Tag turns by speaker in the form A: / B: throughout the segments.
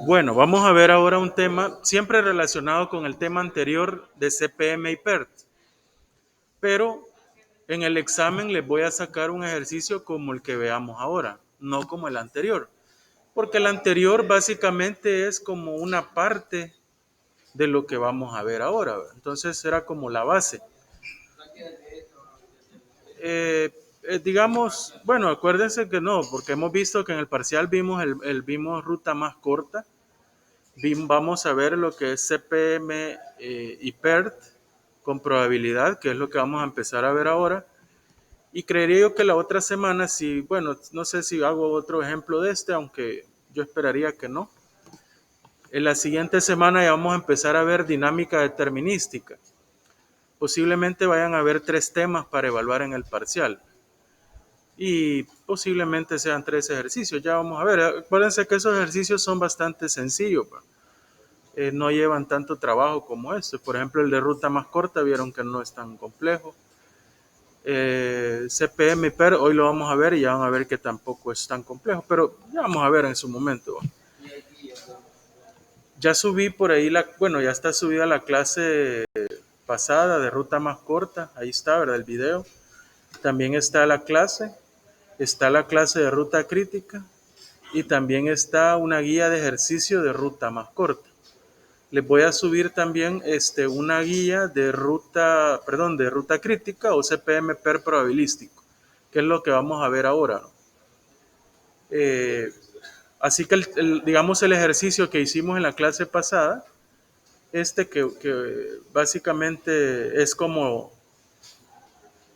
A: Bueno, vamos a ver ahora un tema siempre relacionado con el tema anterior de CPM y PERT, pero en el examen les voy a sacar un ejercicio como el que veamos ahora, no como el anterior, porque el anterior básicamente es como una parte de lo que vamos a ver ahora. Entonces era como la base. Digamos, bueno, acuérdense que no, porque hemos visto que en el parcial vimos vimos ruta más corta. Vamos a ver lo que es CPM y PERT con probabilidad, que es lo que vamos a empezar a ver ahora. Y creería yo que la otra semana, si, bueno, no sé si hago otro ejemplo de este, aunque yo esperaría que no. En la siguiente semana ya vamos a empezar a ver dinámica determinística. Posiblemente vayan a haber 3 temas para evaluar en el parcial. Y posiblemente sean 3 ejercicios. Ya vamos a ver. Acuérdense que esos ejercicios son bastante sencillos. No llevan tanto trabajo como este. Por ejemplo, el de ruta más corta, vieron que no es tan complejo. CPM y PER, hoy lo vamos a ver y ya van a ver que tampoco es tan complejo, pero ya vamos a ver en su momento. Ya subí por ahí bueno, ya está subida la clase pasada de ruta más corta, ahí está, ¿verdad? El video. También está la clase de ruta crítica y también está una guía de ejercicio de ruta más corta. Les voy a subir también una guía de ruta crítica o CPM PER probabilístico, que es lo que vamos a ver ahora, ¿no? Así que digamos el ejercicio que hicimos en la clase pasada, que básicamente es como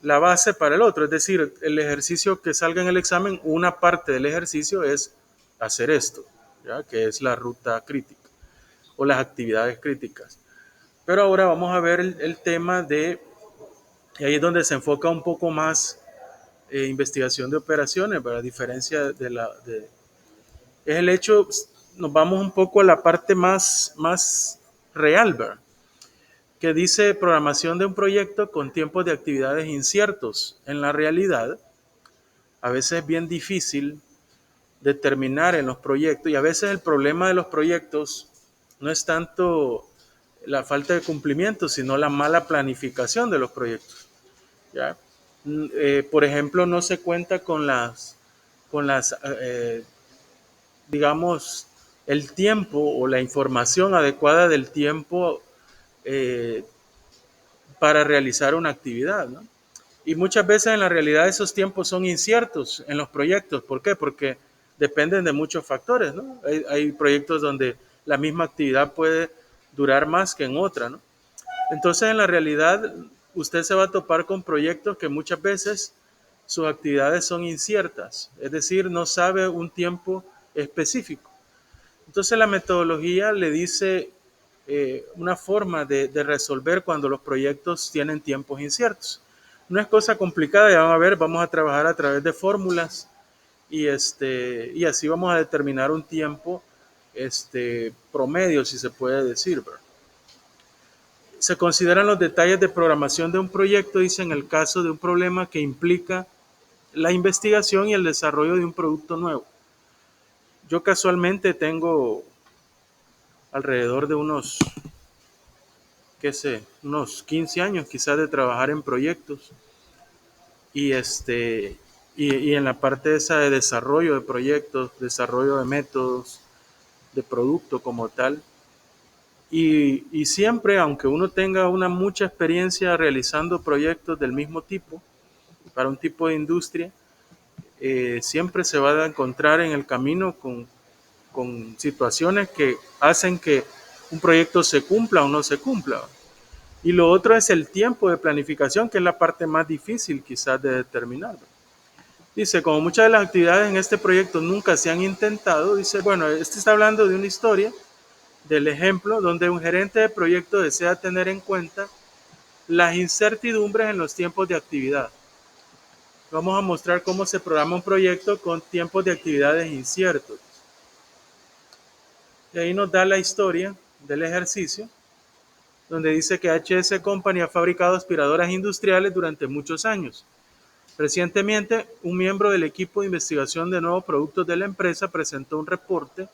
A: la base para el otro, es decir, el ejercicio que salga en el examen, una parte del ejercicio es hacer esto, ¿ya? Que es la ruta crítica o las actividades críticas. Pero ahora vamos a ver el tema y ahí es donde se enfoca un poco más investigación de operaciones, para diferencia es el hecho, nos vamos un poco a la parte más real, ¿verdad? Que dice programación de un proyecto con tiempos de actividades inciertos. En la realidad, a veces es bien difícil determinar en los proyectos y a veces el problema de los proyectos no es tanto la falta de cumplimiento, sino la mala planificación de los proyectos. ¿Ya? Por ejemplo, no se cuenta con las digamos, el tiempo o la información adecuada del tiempo eh, para realizar una actividad, ¿no? Y muchas veces en la realidad esos tiempos son inciertos en los proyectos. ¿Por qué? Porque dependen de muchos factores, ¿no? Hay proyectos donde la misma actividad puede durar más que en otra, ¿no? Entonces, en la realidad, usted se va a topar con proyectos que muchas veces sus actividades son inciertas, es decir, no sabe un tiempo específico. Entonces, la metodología le dice una forma de resolver cuando los proyectos tienen tiempos inciertos. No es cosa complicada, ya van a ver, vamos a trabajar a través de fórmulas y así vamos a determinar un tiempo promedio, si se puede decir, ¿verdad? Se consideran los detalles de programación de un proyecto, dice, en el caso de un problema que implica la investigación y el desarrollo de un producto nuevo. Yo casualmente tengo alrededor de unos 15 años quizás de trabajar en proyectos y, y en la parte esa de desarrollo de proyectos, desarrollo de métodos, de producto como tal. Y siempre, aunque uno tenga una mucha experiencia realizando proyectos del mismo tipo, para un tipo de industria, siempre se va a encontrar en el camino con situaciones que hacen que un proyecto se cumpla o no se cumpla. Y lo otro es el tiempo de planificación, que es la parte más difícil quizás de determinar. Dice, como muchas de las actividades en este proyecto nunca se han intentado, dice, bueno, este está hablando de una historia, del ejemplo, donde un gerente de proyecto desea tener en cuenta las incertidumbres en los tiempos de actividad. Vamos a mostrar cómo se programa un proyecto con tiempos de actividades inciertos. Y ahí nos da la historia del ejercicio. donde dice que HS Company ha fabricado aspiradoras industriales durante muchos años. Recientemente, un miembro del equipo de investigación de nuevos productos de la empresa presentó un reporte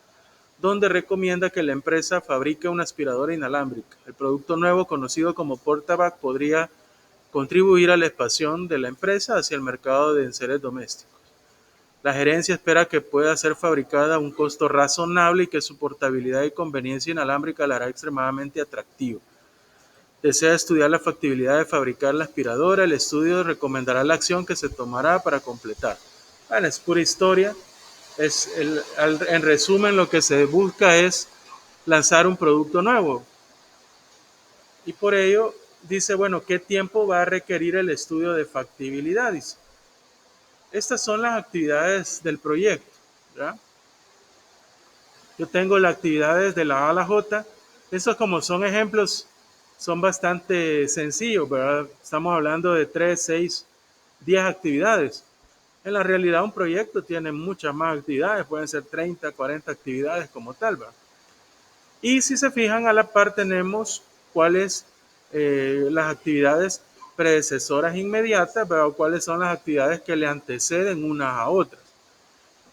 A: donde recomienda que la empresa fabrique una aspiradora inalámbrica. El producto nuevo, conocido como Portavac, podría contribuir a la expansión de la empresa hacia el mercado de enseres domésticos. La gerencia espera que pueda ser fabricada a un costo razonable y que su portabilidad y conveniencia inalámbrica la hará extremadamente atractiva. Desea estudiar la factibilidad de fabricar la aspiradora. El estudio recomendará la acción que se tomará para completar. Bueno, es pura historia. En resumen, lo que se busca es lanzar un producto nuevo. Y por ello dice, bueno, ¿qué tiempo va a requerir el estudio de factibilidad? Dice, estas son las actividades del proyecto, ¿verdad? Yo tengo las actividades de la A a la J. Estos como son ejemplos, son bastante sencillos, ¿verdad? Estamos hablando de 3, 6, 10 actividades. En la realidad un proyecto tiene muchas más actividades, pueden ser 30, 40 actividades como tal, ¿verdad? Y si se fijan, a la par tenemos cuáles las actividades predecesoras inmediatas, ¿verdad? Cuáles son las actividades que le anteceden unas a otras.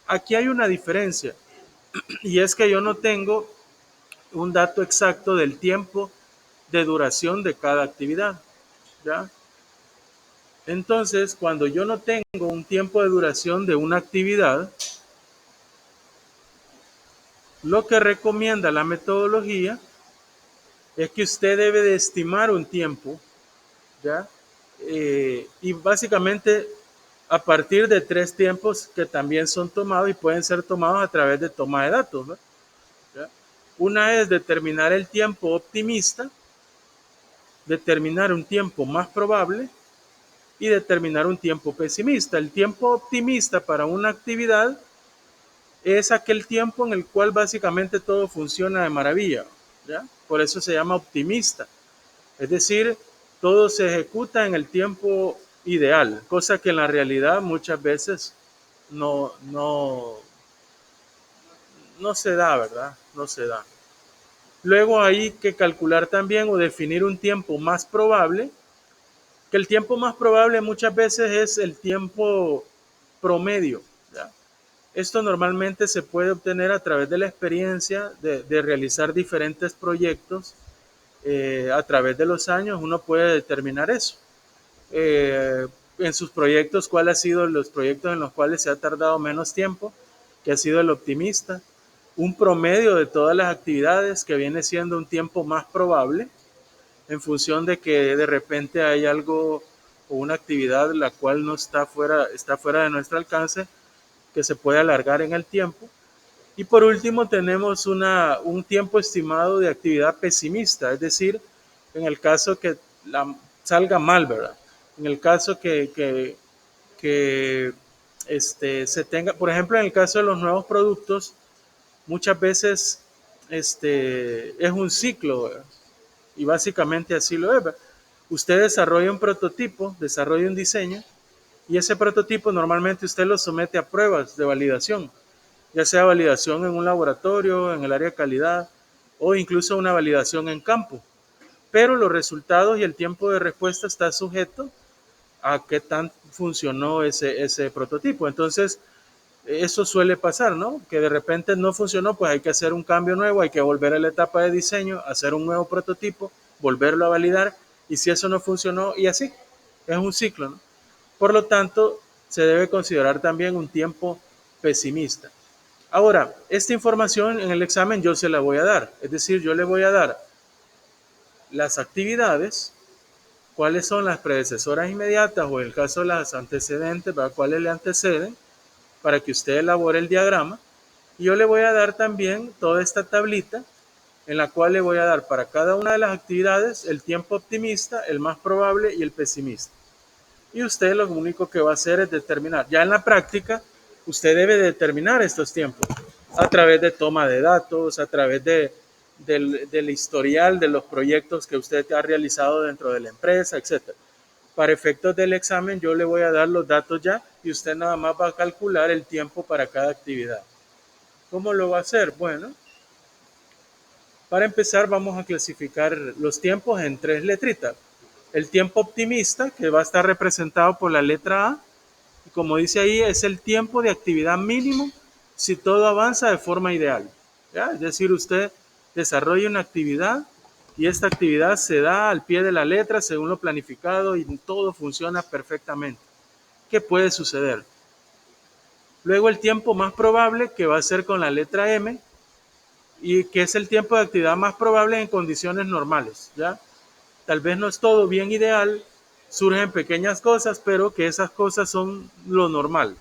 A: Aquí hay una diferencia, y es que yo no tengo un dato exacto del tiempo de duración de cada actividad, ¿ya? Entonces, cuando yo no tengo un tiempo de duración de una actividad, lo que recomienda la metodología es que usted debe de estimar un tiempo, ¿ya? Y básicamente a partir de 3 tiempos que también son tomados y pueden ser tomados a través de toma de datos, ¿no? ¿Ya? Una es determinar el tiempo optimista, determinar un tiempo más probable y determinar un tiempo pesimista. El tiempo optimista para una actividad es aquel tiempo en el cual básicamente todo funciona de maravilla, ¿ya? Por eso se llama optimista. Es decir, todo se ejecuta en el tiempo ideal, cosa que en la realidad muchas veces no, no, no se da, ¿verdad? No se da. Luego hay que calcular también o definir un tiempo más probable, que el tiempo más probable muchas veces es el tiempo promedio, ¿ya? Esto normalmente se puede obtener a través de la experiencia de realizar diferentes proyectos. A través de los años uno puede determinar eso. En sus proyectos, ¿cuál ha sido los proyectos en los cuales se ha tardado menos tiempo? Que ha sido el optimista. Un promedio de todas las actividades que viene siendo un tiempo más probable en función de que de repente hay algo o una actividad la cual no está fuera de nuestro alcance, que se puede alargar en el tiempo. Y por último tenemos un tiempo estimado de actividad pesimista, es decir, en el caso que salga mal, ¿verdad? En el caso que se tenga, por ejemplo, en el caso de los nuevos productos, muchas veces es un ciclo, ¿verdad? Y básicamente así lo es, ¿verdad? Usted desarrolla un prototipo, desarrolla un diseño, y ese prototipo normalmente usted lo somete a pruebas de validación, ya sea validación en un laboratorio, en el área de calidad o incluso una validación en campo. Pero los resultados y el tiempo de respuesta está sujeto a qué tan funcionó ese prototipo. Entonces, eso suele pasar, ¿no? Que de repente no funcionó, pues hay que hacer un cambio nuevo, hay que volver a la etapa de diseño, hacer un nuevo prototipo, volverlo a validar, y si eso no funcionó, y así, es un ciclo, ¿no? Por lo tanto, se debe considerar también un tiempo pesimista. Ahora, esta información en el examen yo se la voy a dar, es decir, yo le voy a dar las actividades, cuáles son las predecesoras inmediatas o en el caso de las antecedentes, ¿verdad? Cuáles le anteceden para que usted elabore el diagrama. Y yo le voy a dar también toda esta tablita en la cual le voy a dar para cada una de las actividades el tiempo optimista, el más probable y el pesimista. Y usted lo único que va a hacer es determinar. Ya en la práctica, usted debe determinar estos tiempos a través de toma de datos, a través del historial de los proyectos que usted ha realizado dentro de la empresa, etcétera. Para efectos del examen, yo le voy a dar los datos ya y usted nada más va a calcular el tiempo para cada actividad. ¿Cómo lo va a hacer? Bueno, Para empezar, vamos a clasificar los tiempos en tres letritas. El tiempo optimista, que va a estar representado por la letra A, y como dice ahí, es el tiempo de actividad mínimo si todo avanza de forma ideal. ¿Ya? Es decir, usted desarrolla una actividad y esta actividad se da al pie de la letra según lo planificado y todo funciona perfectamente. ¿Qué puede suceder? Luego el tiempo más probable, que va a ser con la letra M, y que es el tiempo de actividad más probable en condiciones normales. ¿Ya? Tal vez no es todo bien ideal, surgen pequeñas cosas, pero que esas cosas son lo normal.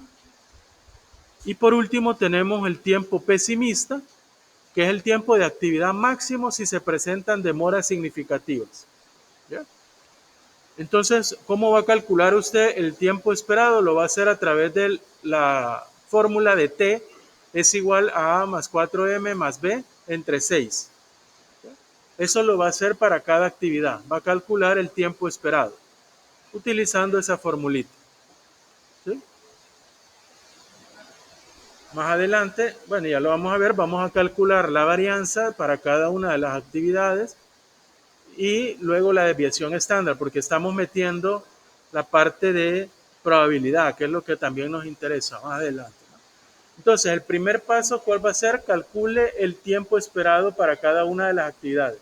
A: Y por último tenemos el tiempo pesimista, que es el tiempo de actividad máximo si se presentan demoras significativas. ¿Ya? Entonces, ¿cómo va a calcular usted el tiempo esperado? Lo va a hacer a través de la fórmula de T es igual a A más 4M más B entre 6. Eso lo va a hacer para cada actividad. Va a calcular el tiempo esperado utilizando esa formulita. ¿Sí? Más adelante, bueno, ya lo vamos a ver, vamos a calcular la varianza para cada una de las actividades y luego la desviación estándar, porque estamos metiendo la parte de probabilidad, que es lo que también nos interesa más adelante. Entonces, el primer paso, ¿cuál va a ser? Calcule el tiempo esperado para cada una de las actividades.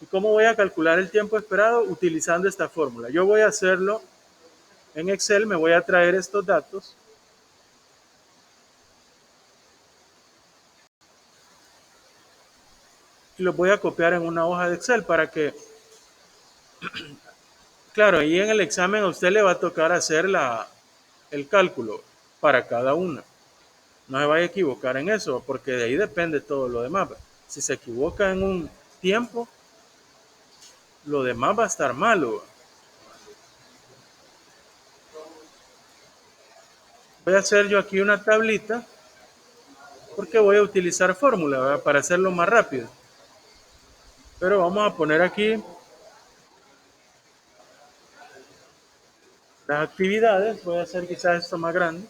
A: ¿Y cómo voy a calcular el tiempo esperado? Utilizando esta fórmula. Yo voy a hacerlo en Excel, me voy a traer estos datos y los voy a copiar en una hoja de Excel para que, claro, ahí en el examen a usted le va a tocar hacer el cálculo para cada una. No se vaya a equivocar en eso, porque de ahí depende todo lo demás. Si se equivoca en un tiempo, lo demás va a estar malo. Voy a hacer yo aquí una tablita, porque voy a utilizar fórmula, ¿verdad? Para hacerlo más rápido. Pero vamos a poner aquí las actividades. Voy a hacer quizás esto más grande.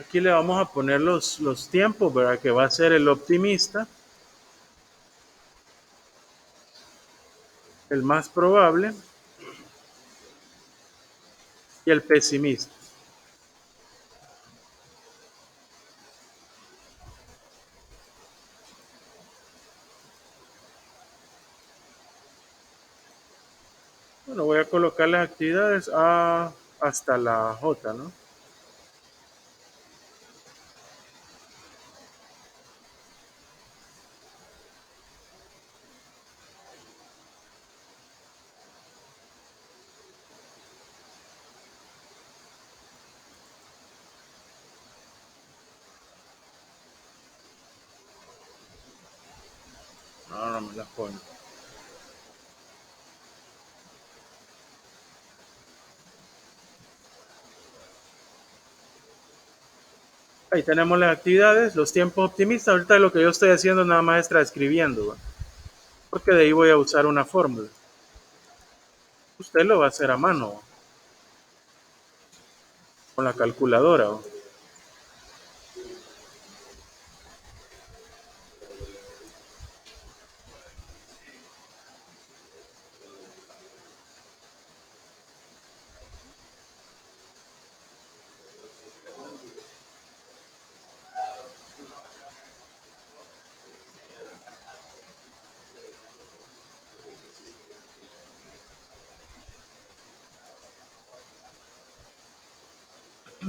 A: Aquí le vamos a poner los tiempos, ¿verdad? Que va a ser el optimista, el más probable y el pesimista. Bueno, voy a colocar las actividades A hasta la J, ¿no? No, no me las pone. Ahí tenemos las actividades, los tiempos optimistas. Ahorita lo que yo estoy haciendo nada más es transcribiendo, ¿va? Porque de ahí voy a usar una fórmula. Usted lo va a hacer a mano, ¿va? Con la calculadora, ¿va?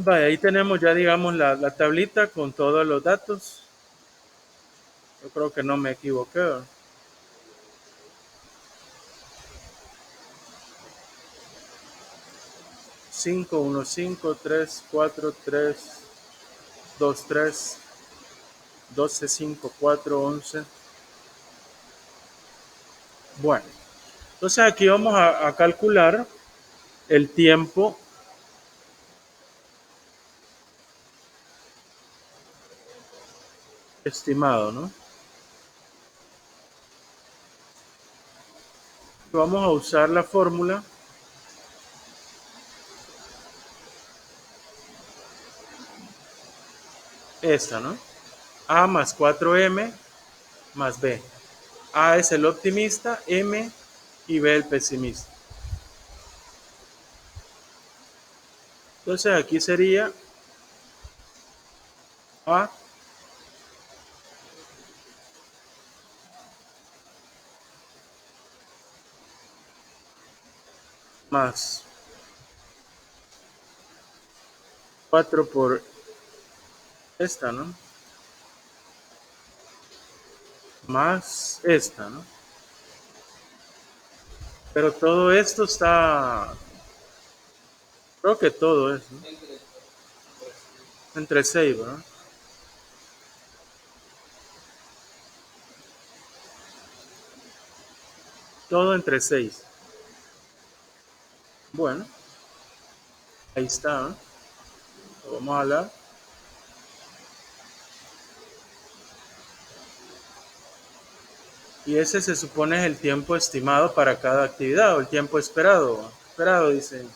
A: Vale, ahí tenemos ya, digamos, la tablita con todos los datos. Yo creo que no me equivoqué, ¿va? 5, 1, 5, 3, 4, 3, 2, 3, 12, 5, 4, 11. Bueno, entonces aquí vamos a calcular el tiempo estimado, ¿no? Vamos a usar la fórmula esta, ¿no? A más 4M más B. A es el optimista, M y B el pesimista. Entonces aquí sería A más 4 por esta, ¿no? Más esta, ¿no? Pero todo esto está, creo que todo es, ¿no? Entre 6, ¿verdad? Todo entre 6. Bueno, ahí está, ¿no? Vamos a hablar. Y ese se supone es el tiempo estimado para cada actividad o el tiempo esperado. Esperado, dice.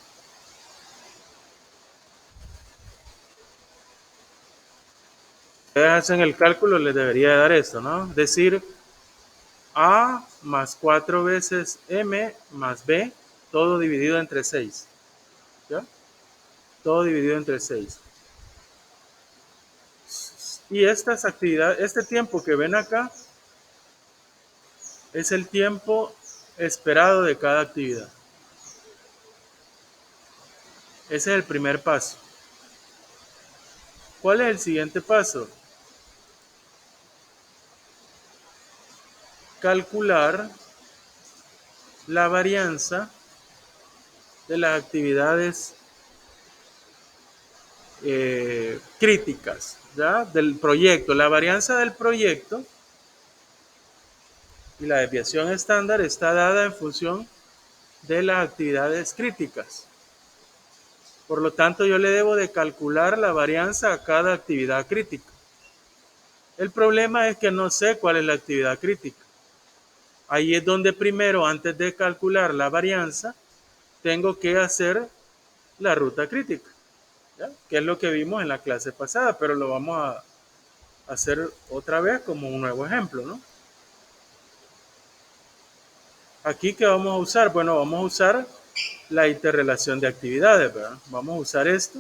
A: Ustedes hacen el cálculo, les debería dar esto, ¿no? Decir A más 4 veces M más B, todo dividido entre 6. ¿Ya? Todo dividido entre 6. Y estas actividades, este tiempo que ven acá, es el tiempo esperado de cada actividad. Ese es el primer paso. ¿Cuál es el siguiente paso? Calcular la varianza de las actividades críticas, ¿ya? Del proyecto. La varianza del proyecto y la desviación estándar está dada en función de las actividades críticas. Por lo tanto, yo le debo de calcular la varianza a cada actividad crítica. El problema es que no sé cuál es la actividad crítica. Ahí es donde primero, antes de calcular la varianza, tengo que hacer la ruta crítica, ¿ya? Que es lo que vimos en la clase pasada, pero lo vamos a hacer otra vez como un nuevo ejemplo, ¿no? Aquí, ¿qué vamos a usar? Bueno, vamos a usar la interrelación de actividades, ¿verdad? Vamos a usar esto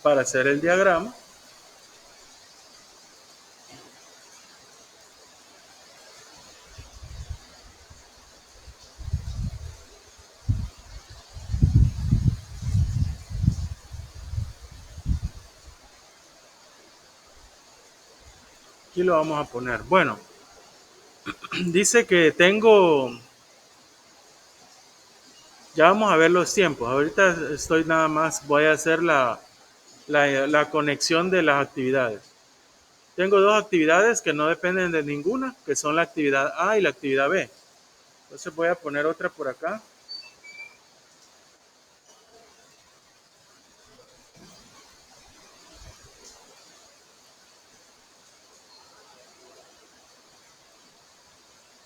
A: para hacer el diagrama. Aquí lo vamos a poner. Bueno, dice que tengo, ya vamos a ver los tiempos. Ahorita estoy nada más, voy a hacer la conexión de las actividades. Tengo dos actividades que no dependen de ninguna, que son la actividad A y la actividad B. Entonces voy a poner otra por acá.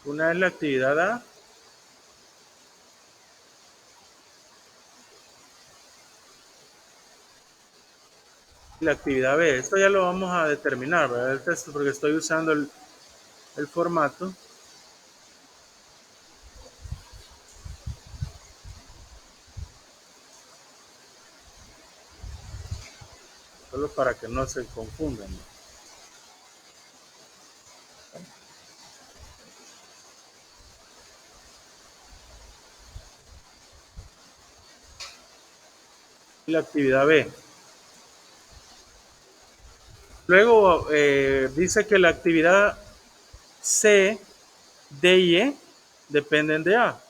A: Una es la actividad A y la actividad B. Esto ya lo vamos a determinar, ¿verdad? El texto, porque estoy usando el formato. Solo para que no se confundan, ¿no? Y la actividad B. Luego dice que la actividad C, D y E dependen de A.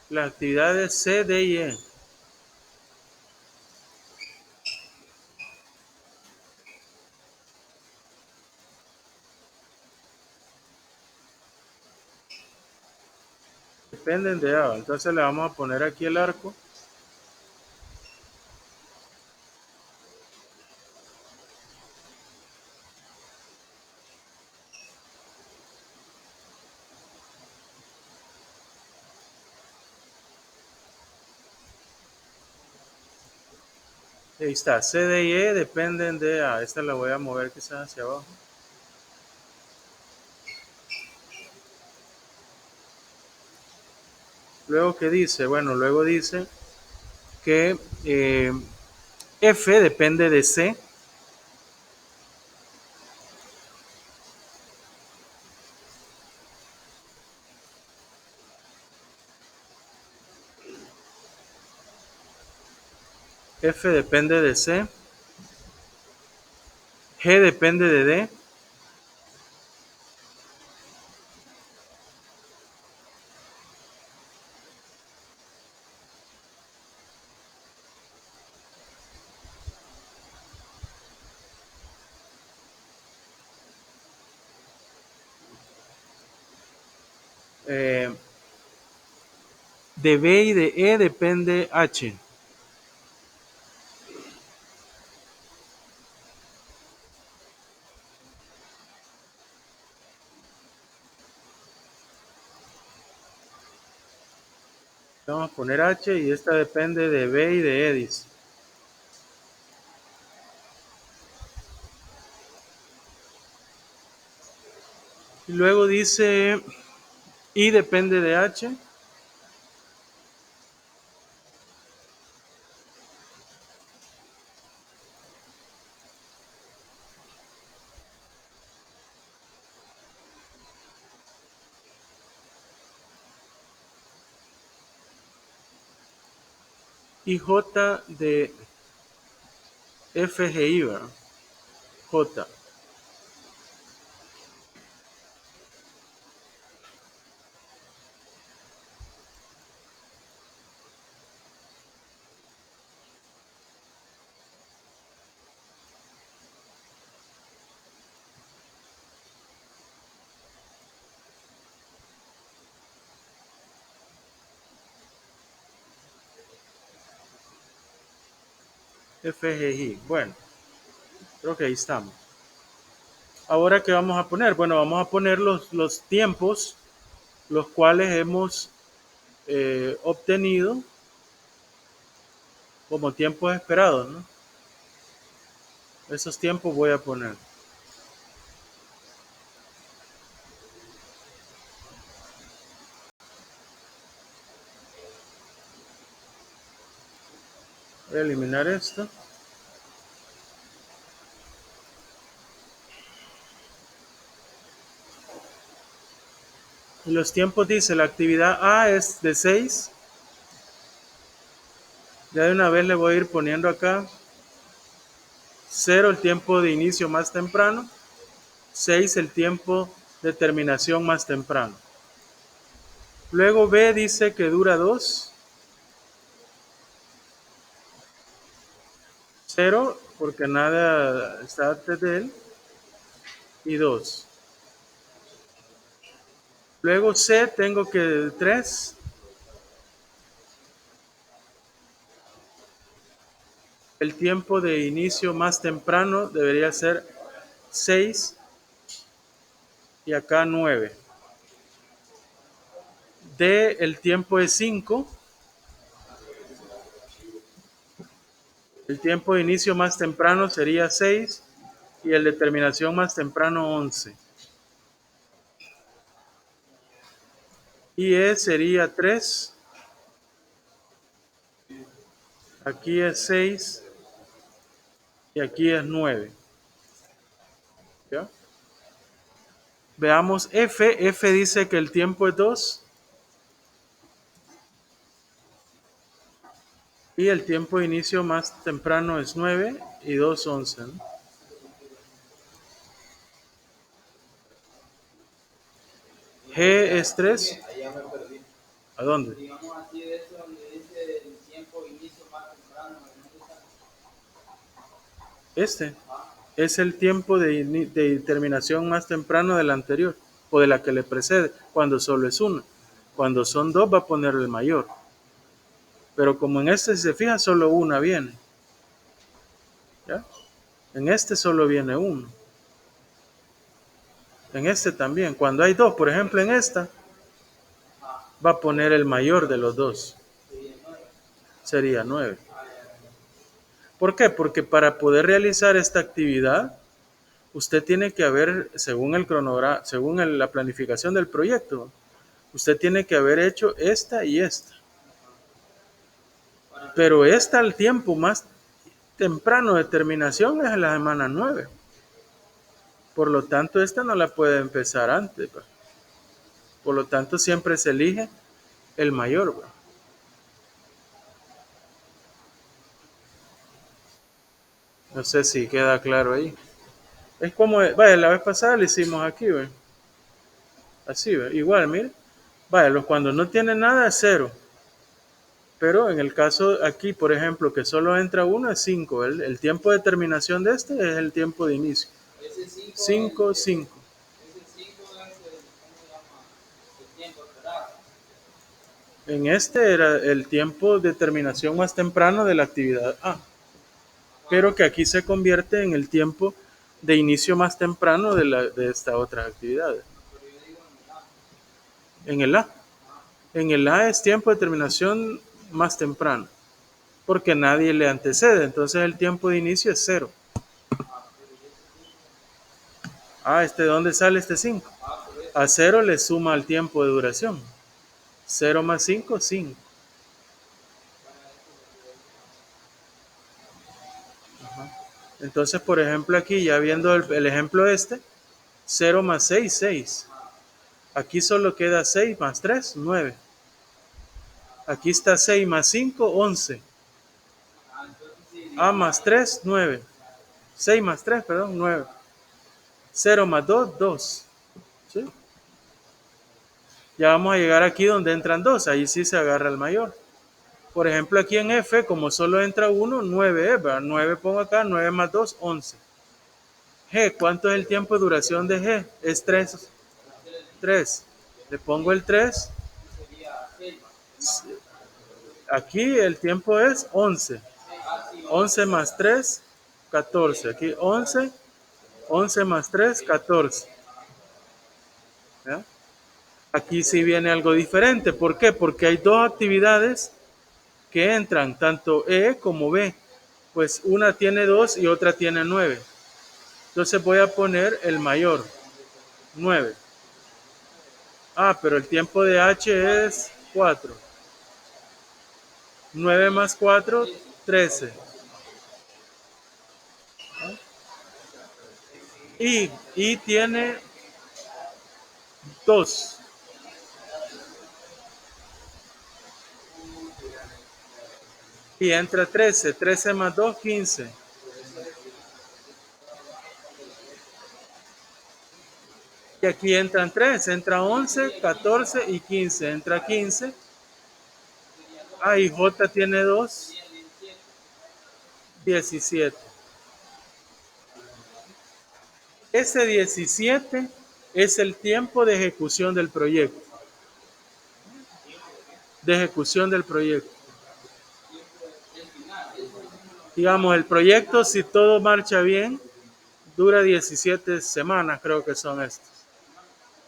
A: Las actividades C, D y E. Dependen de A. Entonces le vamos a poner aquí el arco. Ahí está. C, D y E dependen de A. Esta la voy a mover quizás hacia abajo. Luego, ¿qué dice? Bueno, luego dice que F depende de C. F depende de C. G depende de D. Eh, de B y de E depende H. Vamos a poner H y esta depende de B y de E, dice. Y luego dice I depende de H. Y J de FGI, ¿verdad? J. FGI. Bueno, creo que ahí estamos. Ahora, ¿qué vamos a poner? Bueno, vamos a poner los tiempos, los cuales hemos obtenido como tiempos esperados, ¿no? Esos tiempos voy a poner. Voy a eliminar esto. Y los tiempos dice, la actividad A es de 6. Ya de una vez le voy a ir poniendo acá 0 el tiempo de inicio más temprano, 6 el tiempo de terminación más temprano. Luego B dice que dura 2, 0 porque nada está antes de él, y 2. Luego C tengo que 3, el tiempo de inicio más temprano debería ser 6 y acá 9. D el tiempo es 5, el tiempo de inicio más temprano sería 6 y el de terminación más temprano 11. Y E sería 3, aquí es 6 y aquí es 9. ¿Ya? Veamos F. F dice que el tiempo es 2 y el tiempo de inicio más temprano es 9 y 2, 11. ¿No? G es 3. ¿A dónde?
B: Digamos así de eso donde dice el tiempo inicio más temprano.
A: Este es el tiempo de terminación más temprano del anterior o de la que le precede, cuando solo es una. Cuando son dos va a poner el mayor. Pero como en este, si se fija, solo una viene. ¿Ya? En este solo viene uno. En este también. Cuando hay dos, por ejemplo, en esta, va a poner el mayor de los dos. Sería 9. ¿Por qué? Porque para poder realizar esta actividad, usted tiene que haber, según el cronograma, según la planificación del proyecto, usted tiene que haber hecho esta y esta. Pero esta, el tiempo más temprano de terminación es en la semana 9. Por lo tanto, esta no la puede empezar antes. Por lo tanto, siempre se elige el mayor. No sé si queda claro ahí. Es como, vaya, la vez pasada lo hicimos aquí, ¿ve? Así, ¿ve? Igual, mire. Vaya, cuando no tiene nada es 0. Pero en el caso aquí, por ejemplo, que solo entra uno es 5. El tiempo de terminación de este es el tiempo de inicio.
B: Ese 5
A: 5, 5.
B: ese 5 es el, ¿cómo se llama? El tiempo esperado.
A: En este era el tiempo de terminación más temprano de la actividad A, pero que aquí se convierte en el tiempo de inicio más temprano de esta otra actividad.
B: Pero yo digo
A: En el A. En el A es tiempo de terminación más temprano, porque nadie le antecede, entonces el tiempo de inicio es 0. Ah, ¿de dónde sale este 5? A 0 le suma el tiempo de duración. 0 más 5, 5. Entonces, por ejemplo, aquí ya viendo el ejemplo este, 0 más 6, 6. Aquí solo queda 6 más 3, 9. Aquí está 6 más 5, 11. A más 3, 9. 6 más 3, perdón, 9. 0 más 2, 2. ¿Sí? Ya vamos a llegar aquí donde entran 2. Ahí sí se agarra el mayor. Por ejemplo, aquí en F, como solo entra 1, 9 es, ¿verdad? 9 pongo acá, 9 más 2, 11. G, ¿cuánto es el tiempo de duración de G? Es 3. 3. Le pongo el 3. Aquí el tiempo es 11. 11 más 3, 14. Aquí 11. 11 más 3, 14. ¿Ya? Aquí sí viene algo diferente. ¿Por qué? Porque hay dos actividades que entran, tanto E como B. Pues una tiene 2 y otra tiene 9. Entonces voy a poner el mayor, 9. Ah, pero el tiempo de H es 4. 9 más 4, 13. Y tiene 2. Y entra 13. 13 más 2, 15. Y aquí entran 3. Entra 11, 14 y 15. Entra 15. Ah, y J tiene 2, 17. Ese 17 es el tiempo de ejecución del proyecto. De ejecución del proyecto. Digamos, el proyecto, si todo marcha bien, dura 17 semanas, creo que son estas.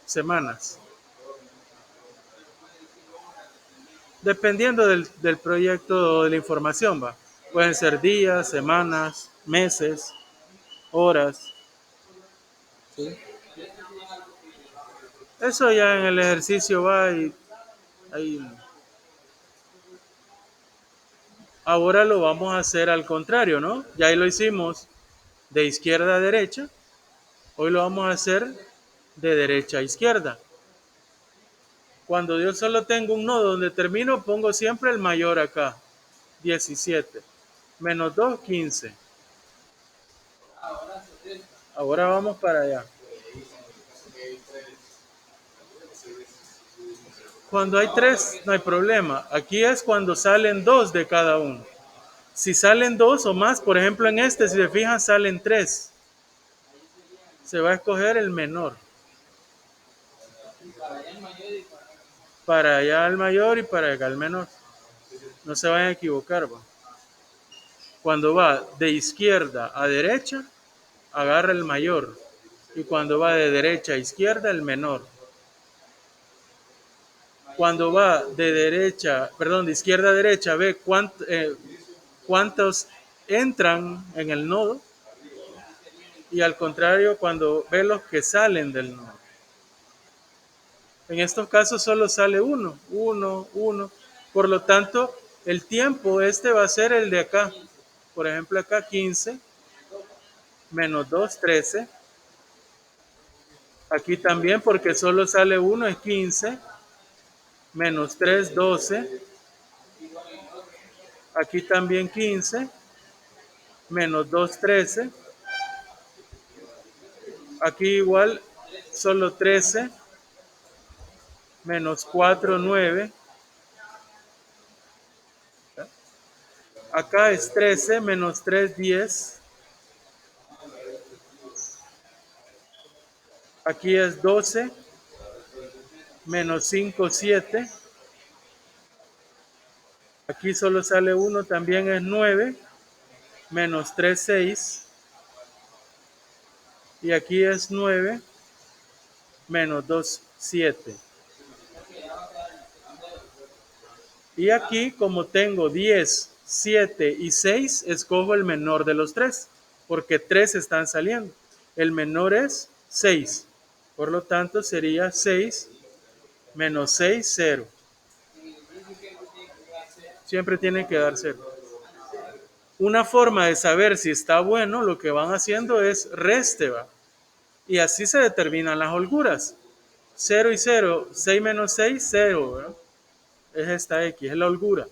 A: Semanas. Dependiendo del proyecto o de la información, va. Pueden ser días, semanas, meses, horas. ¿Sí? Eso ya en el ejercicio va y ahí. Ahora lo vamos a hacer al contrario, ¿no? Ya ahí lo hicimos de izquierda a derecha. Hoy lo vamos a hacer de derecha a izquierda. Cuando yo solo tengo un nodo donde termino, pongo siempre el mayor acá, 17. Menos 2, 15. Ahora vamos para allá. Cuando hay tres, no hay problema. Aquí es cuando salen dos de cada uno. Si salen dos o más, por ejemplo en este, si se fijan, salen tres. Se va a escoger el menor. Para allá el mayor y para acá el menor. No se vayan a equivocar. ¿Va? Cuando va de izquierda a derecha, agarra el mayor. Y cuando va de derecha a izquierda, el menor. Cuando va de izquierda a derecha, ve cuántos entran en el nodo. Y al contrario, cuando ve los que salen del nodo. En estos casos solo sale uno, uno, uno. Por lo tanto, el tiempo va a ser el de acá. Por ejemplo, acá 15 menos 2, 13. Aquí también, porque solo sale uno, es 15 menos 3, 12. Aquí también 15 menos 2, 13. Aquí igual, solo 13 menos 4, 9. Acá es 13 menos 3, 10. Aquí es 12 menos 5, 7. Aquí solo sale 1, también es 9 menos 3, 6. Y aquí es 9 menos 2, 7. Y aquí, como tengo 10, 7 y 6, escojo el menor de los tres, porque 3 están saliendo. El menor es 6. Por lo tanto, sería 6 menos 6, 0. Siempre tiene que dar 0. Una forma de saber si está bueno, lo que van haciendo es résteba. Y así se determinan las holguras. 0 y 0, 6 menos 6, 0. ¿verdad? Es esta X, es la holgura.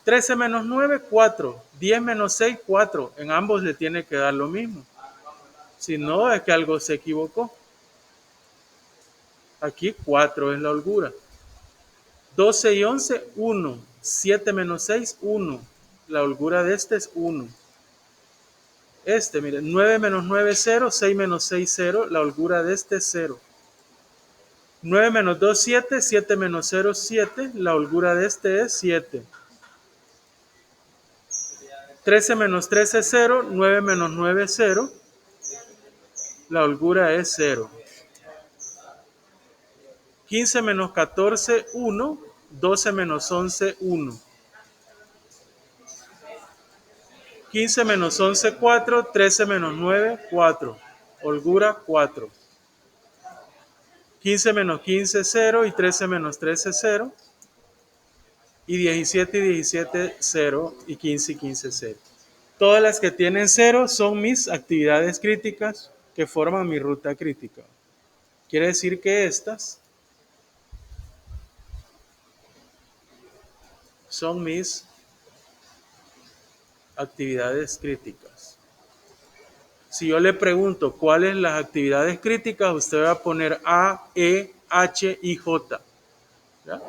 A: 13 menos 9, 4. 10 menos 6, 4. En ambos le tiene que dar lo mismo. Si no, es que algo se equivocó. Aquí 4 es la holgura. 12 y 11, 1. 7 menos 6, 1. La holgura de este es 1. Miren, 9 menos 9, 0. 6 menos 6, 0. La holgura de este es 0. 9 menos 2, 7. 7 menos 0, 7. La holgura de este es 7. 13 menos 13 es 0. 9 menos 9 es 0. La holgura es 0. 15 menos 14, 1. 12 menos 11, 1. 15 menos 11, 4. 13 menos 9, 4. Holgura 4. 15 menos 15, 0. Y 13 menos 13, 0. Y 17 y 17, 0. Y 15 y 15, 0. Todas las que tienen 0 son mis actividades críticas que forman mi ruta crítica. Quiere decir que estas son mis actividades críticas. Si yo le pregunto cuáles las actividades críticas, usted va a poner A, E, H y J. ¿Ya?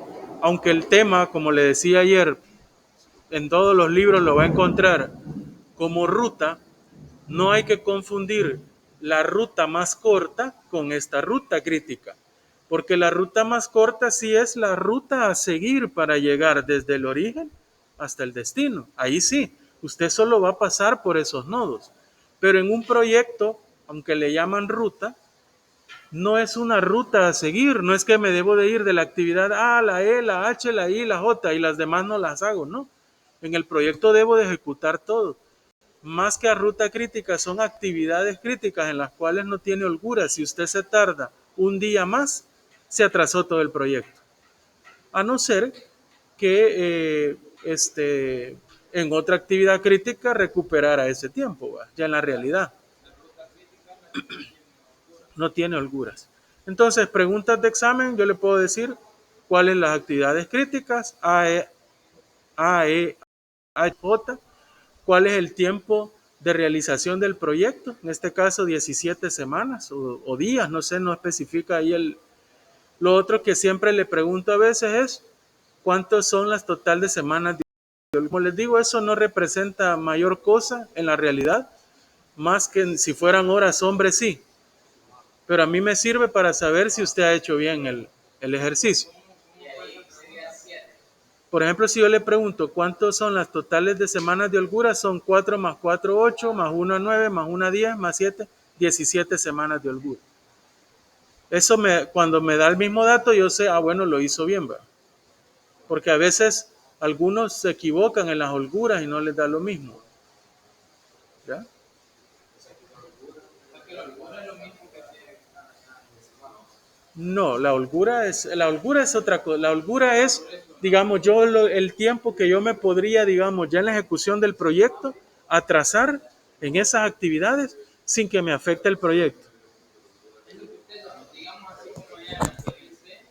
A: Aunque el tema, como le decía ayer, en todos los libros lo va a encontrar como ruta, no hay que confundir la ruta más corta con esta ruta crítica, porque la ruta más corta sí es la ruta a seguir para llegar desde el origen hasta el destino. Ahí sí, usted solo va a pasar por esos nodos. Pero en un proyecto, aunque le llaman ruta, no es una ruta a seguir, no es que me debo de ir de la actividad A, la E, la H, la I, la J y las demás no las hago, no. En el proyecto debo de ejecutar todo. Más que a ruta crítica, son actividades críticas en las cuales no tiene holgura. Si usted se tarda un día más, se atrasó todo el proyecto. A no ser que en otra actividad crítica recuperara ese tiempo, ¿va? Ya en la realidad. No tiene holguras. Entonces, preguntas de examen, yo le puedo decir cuáles las actividades críticas, A, E, H, J, cuál es el tiempo de realización del proyecto, en este caso 17 semanas o días, no sé, no especifica ahí Lo otro que siempre le pregunto a veces es, ¿cuántos son las total de semanas de holgura? Como les digo, eso no representa mayor cosa en la realidad, más que si fueran horas hombres sí, pero a mí me sirve para saber si usted ha hecho bien el ejercicio.
B: Y ahí sería 7.
A: Por ejemplo, si yo le pregunto cuántos son las totales de semanas de holgura, son 4 más 4, 8, más 1, 9, más 1, 10, más 7, 17 semanas de holgura. Eso cuando me da el mismo dato, yo sé, bueno, lo hizo bien, ¿verdad? Porque a veces algunos se equivocan en las holguras y no les da lo mismo. ¿Ya?
B: Porque la holgura es lo mismo que se...
A: No, la holgura es otra cosa. La holgura es, digamos, el tiempo que yo me podría, digamos, ya en la ejecución del proyecto, atrasar en esas actividades sin que me afecte el proyecto.
B: Es lo que usted, digamos así como ya la revisé,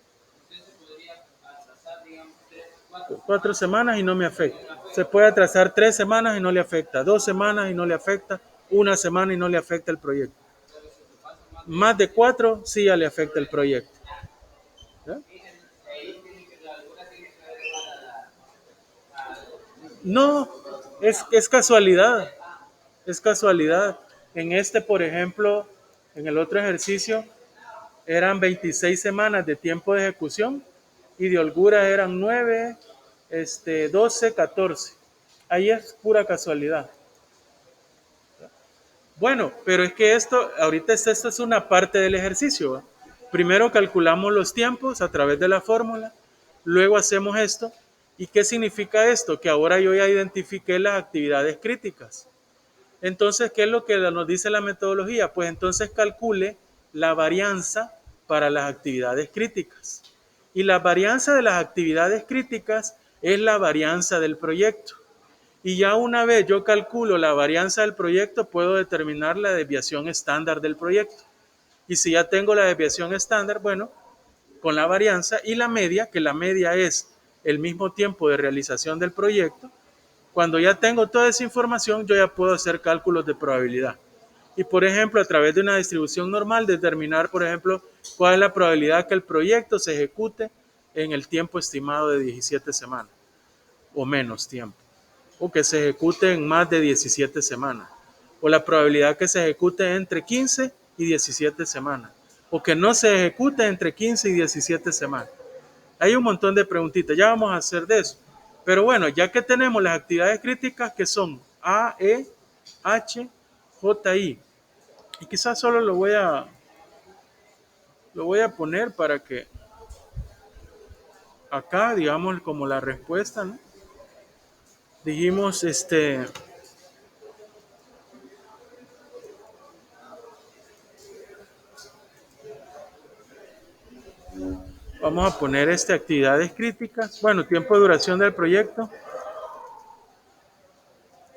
B: usted se podría atrasar, digamos, 3, 4
A: 4
B: semanas
A: semanas y no me
B: y no
A: afecta.
B: le
A: Se
B: afecta.
A: puede atrasar 3 semanas y no le afecta. 2 semanas y no le afecta. 1 semana y no le afecta el proyecto.
B: Pero si se pasa más de
A: Más de 4 sí ya le afecta el proyecto. ¿Ya?
B: ahí tiene que, la holgura tiene que adecuar a
A: No, es casualidad. Es casualidad. En este, por ejemplo, en el otro ejercicio, eran 26 semanas de tiempo de ejecución y de holgura eran 9, 12, 14. Ahí es pura casualidad. Bueno, pero es que esto es una parte del ejercicio, ¿va? Primero calculamos los tiempos a través de la fórmula, luego hacemos esto. ¿Y qué significa esto? Que ahora yo ya identifiqué las actividades críticas. Entonces, ¿qué es lo que nos dice la metodología? Pues entonces calcule la varianza para las actividades críticas. Y la varianza de las actividades críticas es la varianza del proyecto. Y ya una vez yo calculo la varianza del proyecto, puedo determinar la desviación estándar del proyecto. Y si ya tengo la desviación estándar, bueno, con la varianza y la media, que la media es el mismo tiempo de realización del proyecto, cuando ya tengo toda esa información, yo ya puedo hacer cálculos de probabilidad. Y por ejemplo, a través de una distribución normal, determinar, por ejemplo, cuál es la probabilidad que el proyecto se ejecute en el tiempo estimado de 17 semanas o menos tiempo, o que se ejecute en más de 17 semanas, o la probabilidad que se ejecute entre 15 y 17 semanas, o que no se ejecute entre 15 y 17 semanas. Hay un montón de preguntitas, ya vamos a hacer de eso. Pero bueno, ya que tenemos las actividades críticas que son A, E, H, J, I, y quizás solo lo voy a poner para que acá, digamos, como la respuesta, ¿no? Dijimos, vamos a poner actividades críticas. Bueno, tiempo de duración del proyecto.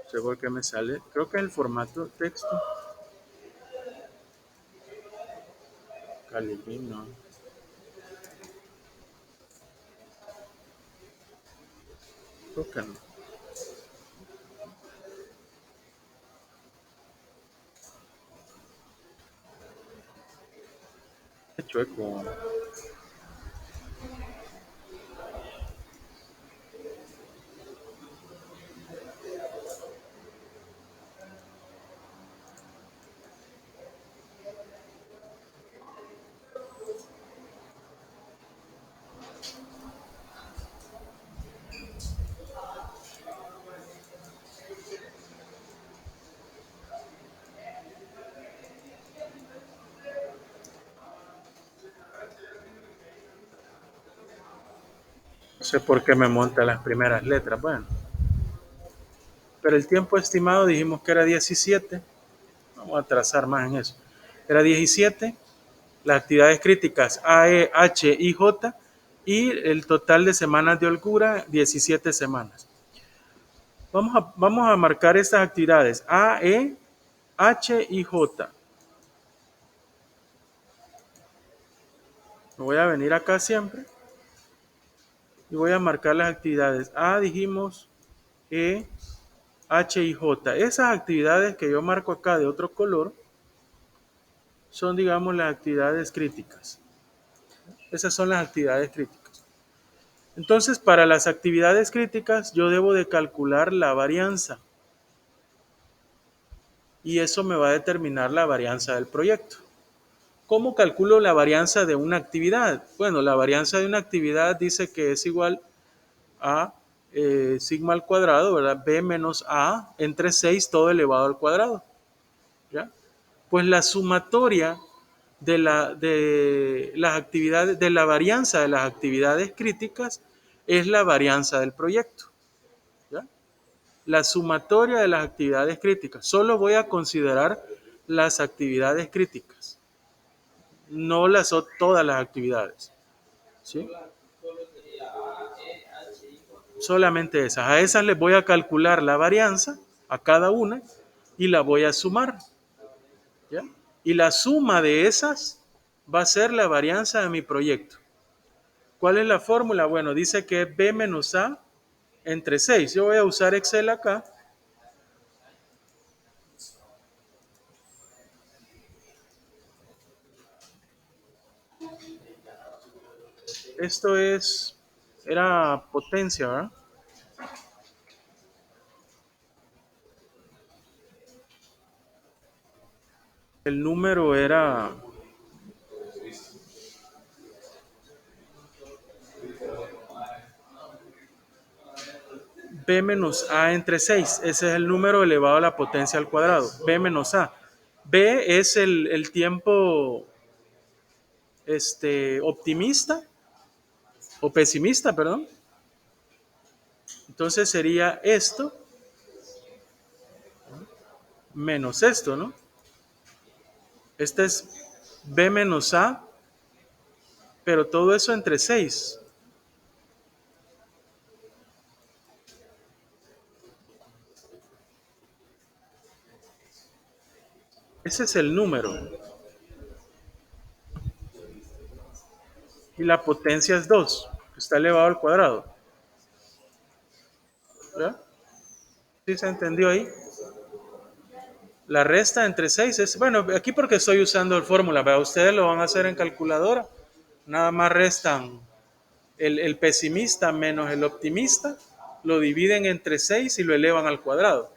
A: Seguro que me sale. Creo que es el formato texto. Calibrín, no. Creo que no. Chueco. No sé por qué me monta las primeras letras. Bueno, pero el tiempo estimado dijimos que era 17. Vamos a trazar más en eso. Era 17. Las actividades críticas A, E, H y J. Y el total de semanas de holgura, 17 semanas. Vamos a marcar estas actividades A, E, H y J. Me voy a venir acá siempre y voy a marcar las actividades A, dijimos, E, H y J. Esas actividades que yo marco acá de otro color son, digamos, las actividades críticas. Esas son las actividades críticas. Entonces, para las actividades críticas, yo debo de calcular la varianza. Y eso me va a determinar la varianza del proyecto. ¿Cómo calculo la varianza de una actividad? Bueno, la varianza de una actividad dice que es igual a sigma al cuadrado, ¿verdad? B menos A entre 6 todo elevado al cuadrado. ¿Ya? Pues la sumatoria de las actividades, de la varianza de las actividades críticas es la varianza del proyecto. ¿Ya? La sumatoria de las actividades críticas. Solo voy a considerar las actividades críticas, no todas las actividades. ¿Sí? Solamente esas. A esas les voy a calcular la varianza a cada una y la voy a sumar. ¿Ya? Y la suma de esas va a ser la varianza de mi proyecto. ¿Cuál es la fórmula? Bueno, dice que es B menos A entre 6. Yo voy a usar Excel acá. Esto era potencia, ¿verdad? El número era B menos A entre 6. Ese es el número elevado a la potencia al cuadrado. B menos A. B es el tiempo optimista o pesimista, perdón. Entonces sería esto menos esto, ¿no? Este es B menos A, pero todo eso entre 6. Ese es el número. Y la potencia es 2. Está elevado al cuadrado. ¿Ya? ¿Sí se entendió ahí? La resta entre 6 es, bueno, aquí porque estoy usando el fórmula, pero ustedes lo van a hacer en calculadora. Nada más restan el pesimista menos el optimista, lo dividen entre 6 y lo elevan al cuadrado.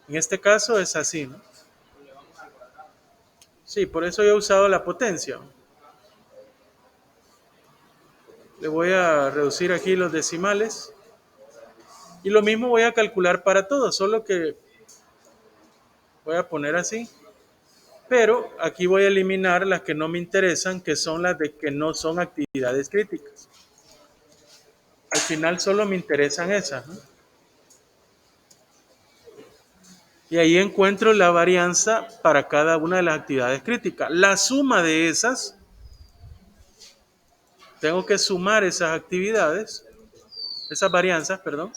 A: En este caso es así, ¿no? Sí, por eso yo he usado la potencia. Le voy a reducir aquí los decimales. Y lo mismo voy a calcular para todos, solo que voy a poner así. Pero aquí voy a eliminar las que no me interesan, que son las de que no son actividades críticas. Al final solo me interesan esas, ¿no? Y ahí encuentro la varianza para cada una de las actividades críticas. La suma de esas, tengo que sumar esas actividades, esas varianzas, perdón.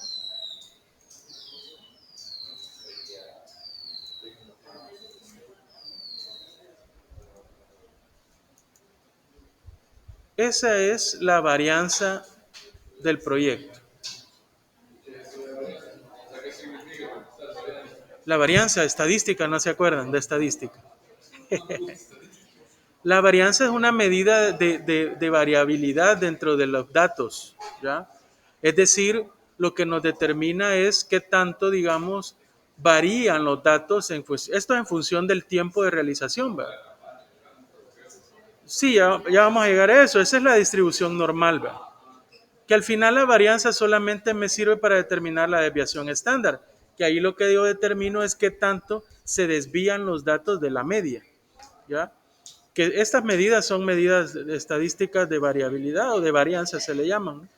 A: Esa es la varianza del proyecto. La varianza estadística, ¿no se acuerdan de estadística? La varianza es una medida de variabilidad dentro de los datos, ¿ya? Es decir, lo que nos determina es qué tanto, digamos, varían los datos. Esto es en función del tiempo de realización, ¿verdad? Sí, ya vamos a llegar a eso. Esa es la distribución normal, ¿verdad? Que al final la varianza solamente me sirve para determinar la desviación estándar, que ahí lo que yo determino es qué tanto se desvían los datos de la media, ¿ya? Que estas medidas son medidas estadísticas de variabilidad o de varianza se le llaman,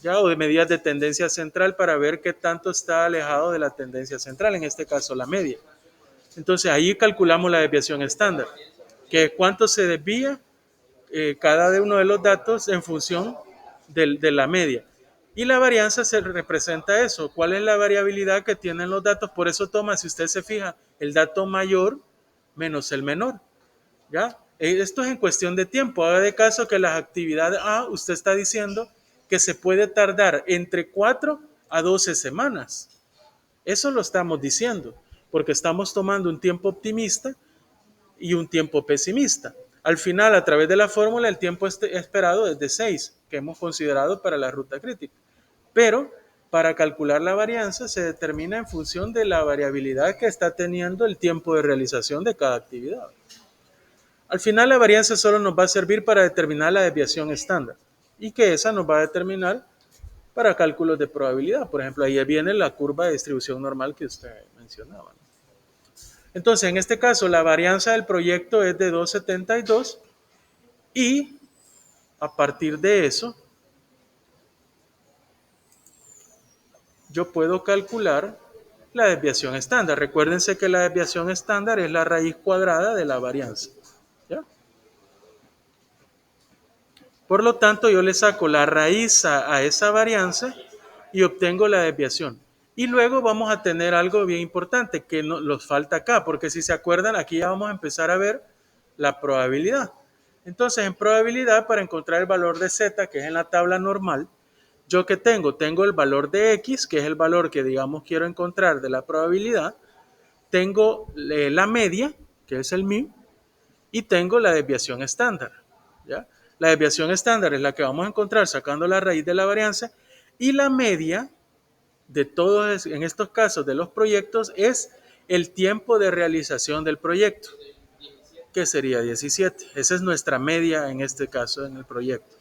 A: ¿ya? O de medidas de tendencia central para ver qué tanto está alejado de la tendencia central, en este caso la media. Entonces ahí calculamos la desviación estándar, que es cuánto se desvía cada uno de los datos en función de la media. Y la varianza se representa eso, cuál es la variabilidad que tienen los datos, por eso toma, si usted se fija, el dato mayor menos el menor. ¿Ya? Esto es en cuestión de tiempo. Haga de caso que las actividades A, usted está diciendo que se puede tardar entre 4 a 12 semanas. Eso lo estamos diciendo, porque estamos tomando un tiempo optimista y un tiempo pesimista. Al final, a través de la fórmula, el tiempo esperado es de 6, que hemos considerado para la ruta crítica. Pero para calcular la varianza se determina en función de la variabilidad que está teniendo el tiempo de realización de cada actividad. Al final, la varianza solo nos va a servir para determinar la desviación estándar y que esa nos va a determinar para cálculos de probabilidad. Por ejemplo, ahí viene la curva de distribución normal que usted mencionaba. Entonces, en este caso, la varianza del proyecto es de 2,72 y a partir de eso, yo puedo calcular la desviación estándar. Recuérdense que la desviación estándar es la raíz cuadrada de la varianza. ¿Ya? Por lo tanto, yo le saco la raíz a esa varianza y obtengo la desviación. Y luego vamos a tener algo bien importante que nos falta acá, porque si se acuerdan, aquí ya vamos a empezar a ver la probabilidad. Entonces, en probabilidad, para encontrar el valor de z, que es en la tabla normal, ¿yo qué tengo? Tengo el valor de x, que es el valor que, digamos, quiero encontrar de la probabilidad. Tengo la media, que es el μ, y tengo la desviación estándar. ¿Ya? La desviación estándar es la que vamos a encontrar sacando la raíz de la varianza, y la media de todos, en estos casos de los proyectos, es el tiempo de realización del proyecto, que sería 17. Esa es nuestra media en este caso en el proyecto.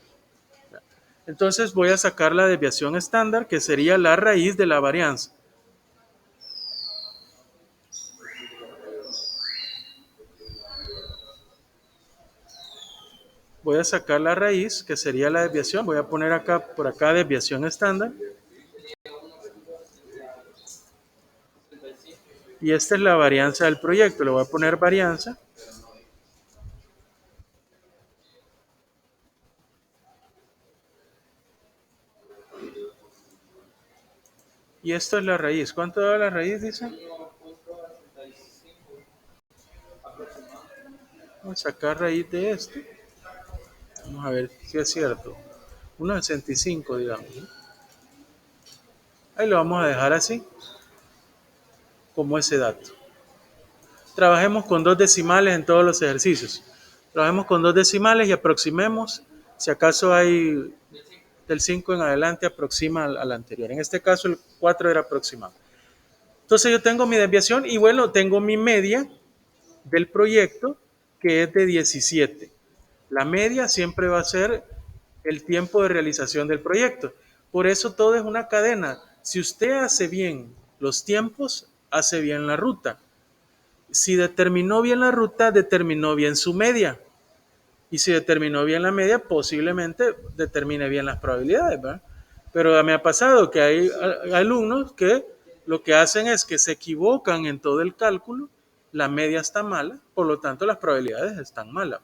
A: Entonces voy a sacar la desviación estándar, que sería la raíz de la varianza. Voy a sacar la raíz, que sería la desviación. Voy a poner acá, por acá, desviación estándar. Y esta es la varianza del proyecto. Le voy a poner varianza. Y esto es la raíz. ¿Cuánto da la raíz, dice? Vamos a sacar raíz de esto. Vamos a ver si es cierto. 1,65, digamos. Ahí lo vamos a dejar así, como ese dato. Trabajemos con 2 decimales en todos los ejercicios. Trabajemos con 2 decimales y aproximemos. Si acaso hay del 5 en adelante, aproxima al anterior. En este caso, el 4 era aproximado. Entonces, yo tengo mi desviación y bueno, tengo mi media del proyecto, que es de 17. La media siempre va a ser el tiempo de realización del proyecto. Por eso todo es una cadena. Si usted hace bien los tiempos, hace bien la ruta. Si determinó bien la ruta, determinó bien su media. Y si determinó bien la media, posiblemente determine bien las probabilidades, ¿verdad? Pero me ha pasado que hay alumnos que lo que hacen es que se equivocan en todo el cálculo, la media está mala, por lo tanto las probabilidades están malas.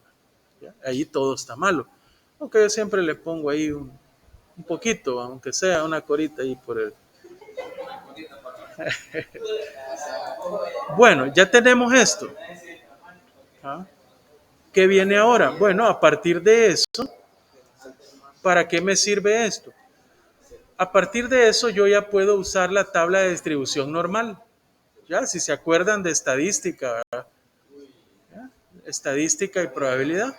A: ¿Ya? Ahí todo está malo. Aunque yo siempre le pongo ahí un poquito, aunque sea una corita ahí por el... Bueno, ya tenemos esto. ¿Ah? ¿Qué viene ahora? Bueno, a partir de eso, ¿para qué me sirve esto? A partir de eso yo ya puedo usar la tabla de distribución normal. Ya, si se acuerdan de estadística, ¿verdad? ¿Ya? Estadística y probabilidad.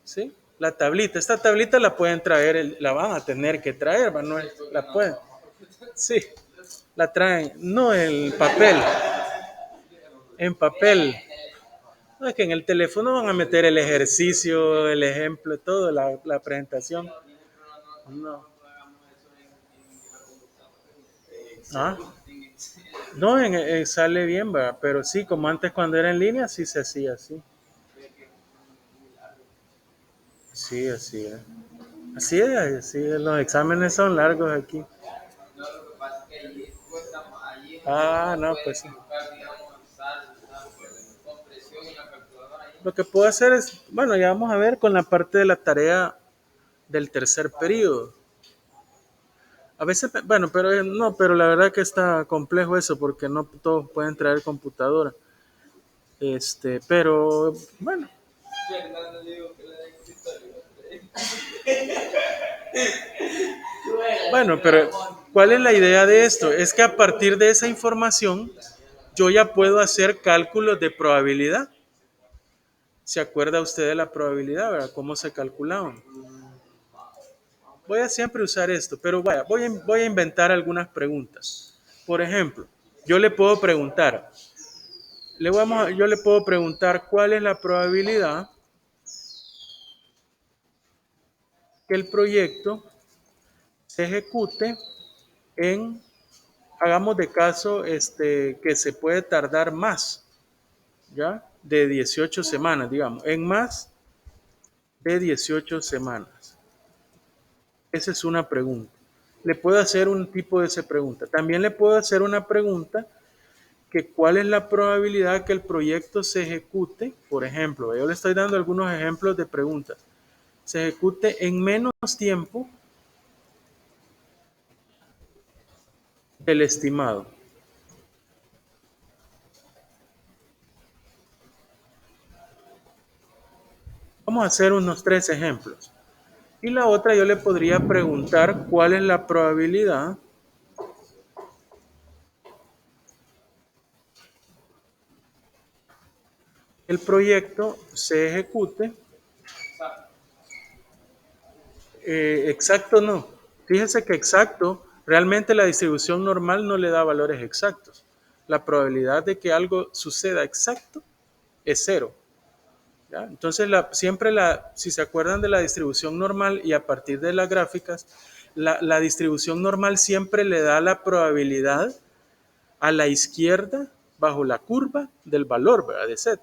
A: ¿Sí? La tablita, esta tablita la pueden traer, la van a tener que traer, ¿verdad? No la pueden. Sí, la traen, no el papel, en papel. No, es que en el teléfono van a meter el ejercicio, el ejemplo, todo, la presentación. No. ¿Ah? No, sale bien, ¿verdad? Pero sí, como antes cuando era en línea, sí se hacía así. Sí, así es. Así es. Los exámenes son largos aquí. Ah, no, pues sí. Lo que puedo hacer es, bueno, ya vamos a ver con la parte de la tarea del tercer periodo. A veces, bueno, pero no, pero la verdad que está complejo eso porque no todos pueden traer computadora. Pero bueno. Bueno, pero ¿cuál es la idea de esto? Es que a partir de esa información yo ya puedo hacer cálculos de probabilidad. ¿Se acuerda usted de la probabilidad, verdad? ¿Cómo se calculaban? Voy a siempre usar esto, pero vaya, voy a inventar algunas preguntas. Por ejemplo, yo le puedo preguntar, yo le puedo preguntar cuál es la probabilidad que el proyecto se ejecute en, hagamos de caso, que se puede tardar más, ¿ya? De 18 semanas, digamos, en más de 18 semanas. Esa es una pregunta. Le puedo hacer un tipo de esa pregunta. También le puedo hacer una pregunta que cuál es la probabilidad que el proyecto se ejecute. Por ejemplo, yo le estoy dando algunos ejemplos de preguntas. Se ejecute en menos tiempo del estimado. Vamos a hacer unos 3 ejemplos. Y la otra yo le podría preguntar cuál es la probabilidad que el proyecto se ejecute. Exacto no. Fíjense que exacto, realmente la distribución normal no le da valores exactos. La probabilidad de que algo suceda exacto es cero. ¿Ya? Entonces, si se acuerdan de la distribución normal y a partir de las gráficas, la distribución normal siempre le da la probabilidad a la izquierda bajo la curva del valor, ¿verdad? De z.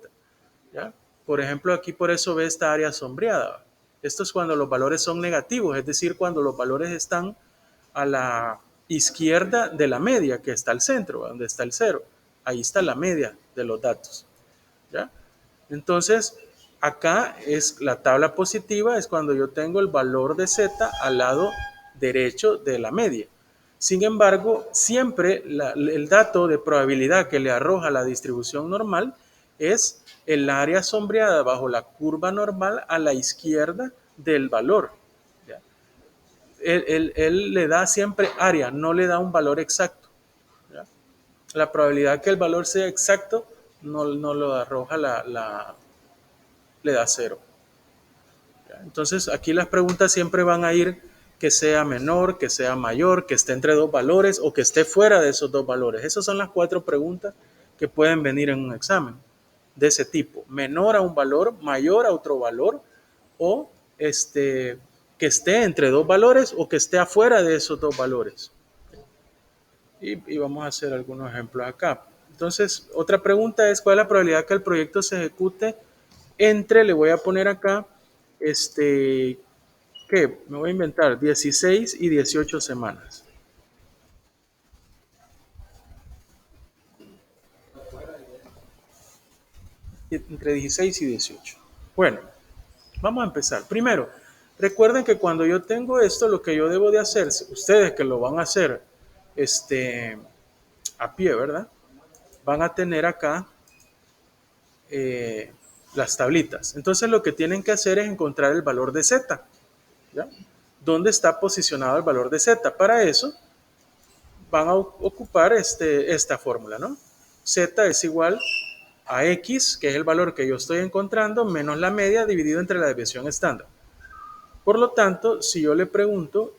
A: ¿Ya? Por ejemplo, aquí por eso ve esta área sombreada. Esto es cuando los valores son negativos, es decir, cuando los valores están a la izquierda de la media, que está al centro, donde está el cero. Ahí está la media de los datos. ¿Ya? Entonces, acá es la tabla positiva, es cuando yo tengo el valor de z al lado derecho de la media. Sin embargo, siempre el dato de probabilidad que le arroja la distribución normal es el área sombreada bajo la curva normal a la izquierda del valor. ¿Ya? Él le da siempre área, no le da un valor exacto. ¿Ya? La probabilidad que el valor sea exacto no lo arroja le da cero. Entonces aquí las preguntas siempre van a ir que sea menor, que sea mayor, que esté entre dos valores o que esté fuera de esos dos valores. Esas son las 4 preguntas que pueden venir en un examen de ese tipo. Menor a un valor, mayor a otro valor o que esté entre dos valores o que esté afuera de esos dos valores. Y vamos a hacer algunos ejemplos acá. Entonces, otra pregunta es, ¿cuál es la probabilidad que el proyecto se ejecute entre, le voy a poner acá, ¿qué? Me voy a inventar, 16 y 18 semanas. Entre 16 y 18. Bueno, vamos a empezar. Primero, recuerden que cuando yo tengo esto, lo que yo debo de hacer, ustedes que lo van a hacer a pie, ¿verdad? Van a tener acá las tablitas. Entonces lo que tienen que hacer es encontrar el valor de z. ¿Ya? ¿Dónde está posicionado el valor de z? Para eso van a ocupar esta fórmula, ¿no? Z es igual a x, que es el valor que yo estoy encontrando, menos la media dividido entre la desviación estándar. Por lo tanto, si yo le pregunto,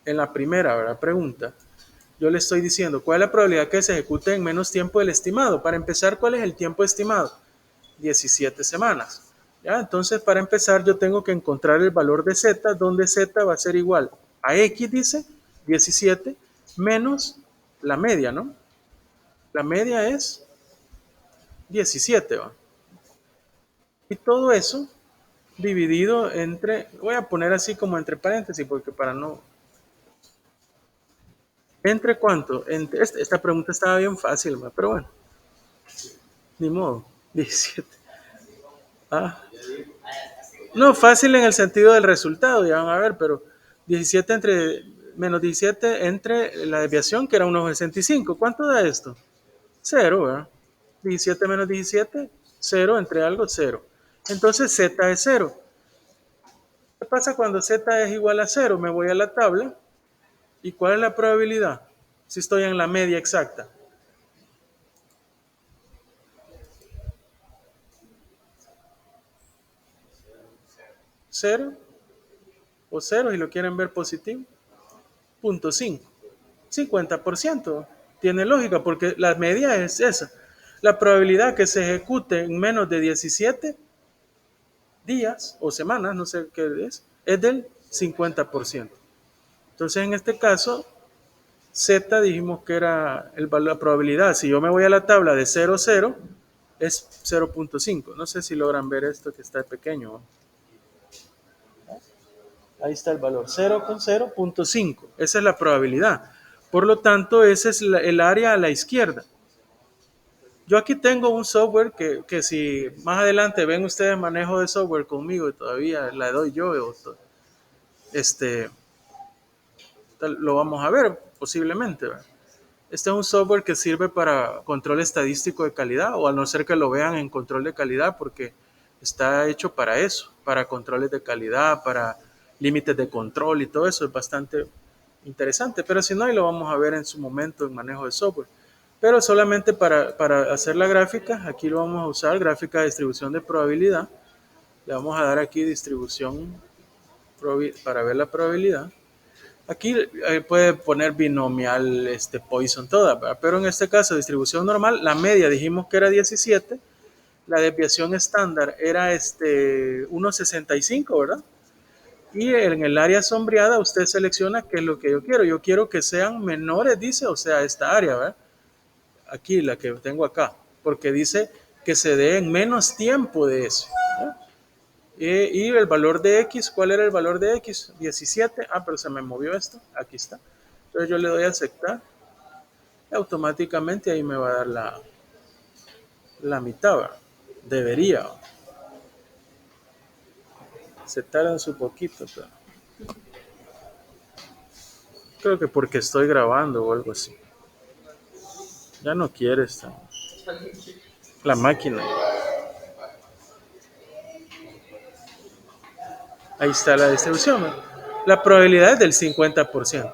A: en la primera, ¿verdad? Pregunta, yo le estoy diciendo, ¿cuál es la probabilidad que se ejecute en menos tiempo del estimado? Para empezar, ¿cuál es el tiempo estimado? 17 semanas. ¿Ya? Entonces, para empezar, yo tengo que encontrar el valor de z, donde z va a ser igual a x, dice, 17, menos la media, ¿no? La media es 17, ¿va? Y todo eso dividido entre, voy a poner así como entre paréntesis, porque para no... ¿Entre cuánto? Esta pregunta estaba bien fácil, ¿va? Pero bueno, ni modo, 17. Ah. No, fácil en el sentido del resultado, ya van a ver, pero 17 entre menos 17 entre la desviación, que era 1,65. ¿Cuánto da esto? Cero, ¿verdad? 17 menos 17, 0 entre algo, 0. Entonces z es 0. ¿Qué pasa cuando z es igual a 0? Me voy a la tabla. ¿Y cuál es la probabilidad? Si estoy en la media exacta. 0 o 0 si lo quieren ver positivo, 0.5. 50%. Tiene lógica porque la media es esa. La probabilidad que se ejecute en menos de 17 días o semanas, no sé qué es del 50%. Entonces, en este caso, Z dijimos que era la probabilidad. Si yo me voy a la tabla de 0, 0, es 0.5. No sé si logran ver esto que está pequeño. Ahí está el valor, 0 con 0.5. Esa es la probabilidad. Por lo tanto, ese es el área a la izquierda. Yo aquí tengo un software que si más adelante ven ustedes manejo de software conmigo y todavía la doy yo, este, lo vamos a ver posiblemente. ¿Verdad? Este es un software que sirve para control estadístico de calidad, o a no ser que lo vean en control de calidad, porque está hecho para eso, para controles de calidad, para límites de control y todo eso. Es bastante interesante, pero si no, ahí lo vamos a ver en su momento en manejo de software. Pero solamente para hacer la gráfica, aquí lo vamos a usar, gráfica de distribución de probabilidad. Le vamos a dar aquí distribución para ver la probabilidad. Aquí puede poner binomial, Poisson, toda, ¿verdad? Pero en este caso, distribución normal, la media dijimos que era 17, la desviación estándar era 1,65, ¿verdad? Y en el área sombreada usted selecciona qué es lo que yo quiero. Yo quiero que sean menores, dice, o sea, esta área, ¿verdad? Aquí, la que tengo acá, porque dice que se dé en menos tiempo de eso. ¿Verdad? Y el valor de X, ¿cuál era el valor de X? 17. Ah, pero se me movió esto. Aquí está. Entonces yo le doy a aceptar. Y automáticamente ahí me va a dar la mitad. ¿Verdad? Debería. ¿Verdad? Se tarda un poquito. Pero creo que porque estoy grabando o algo así. Ya no quiere esta. La máquina. Ahí está la distribución. ¿Verdad? La probabilidad es del 50%.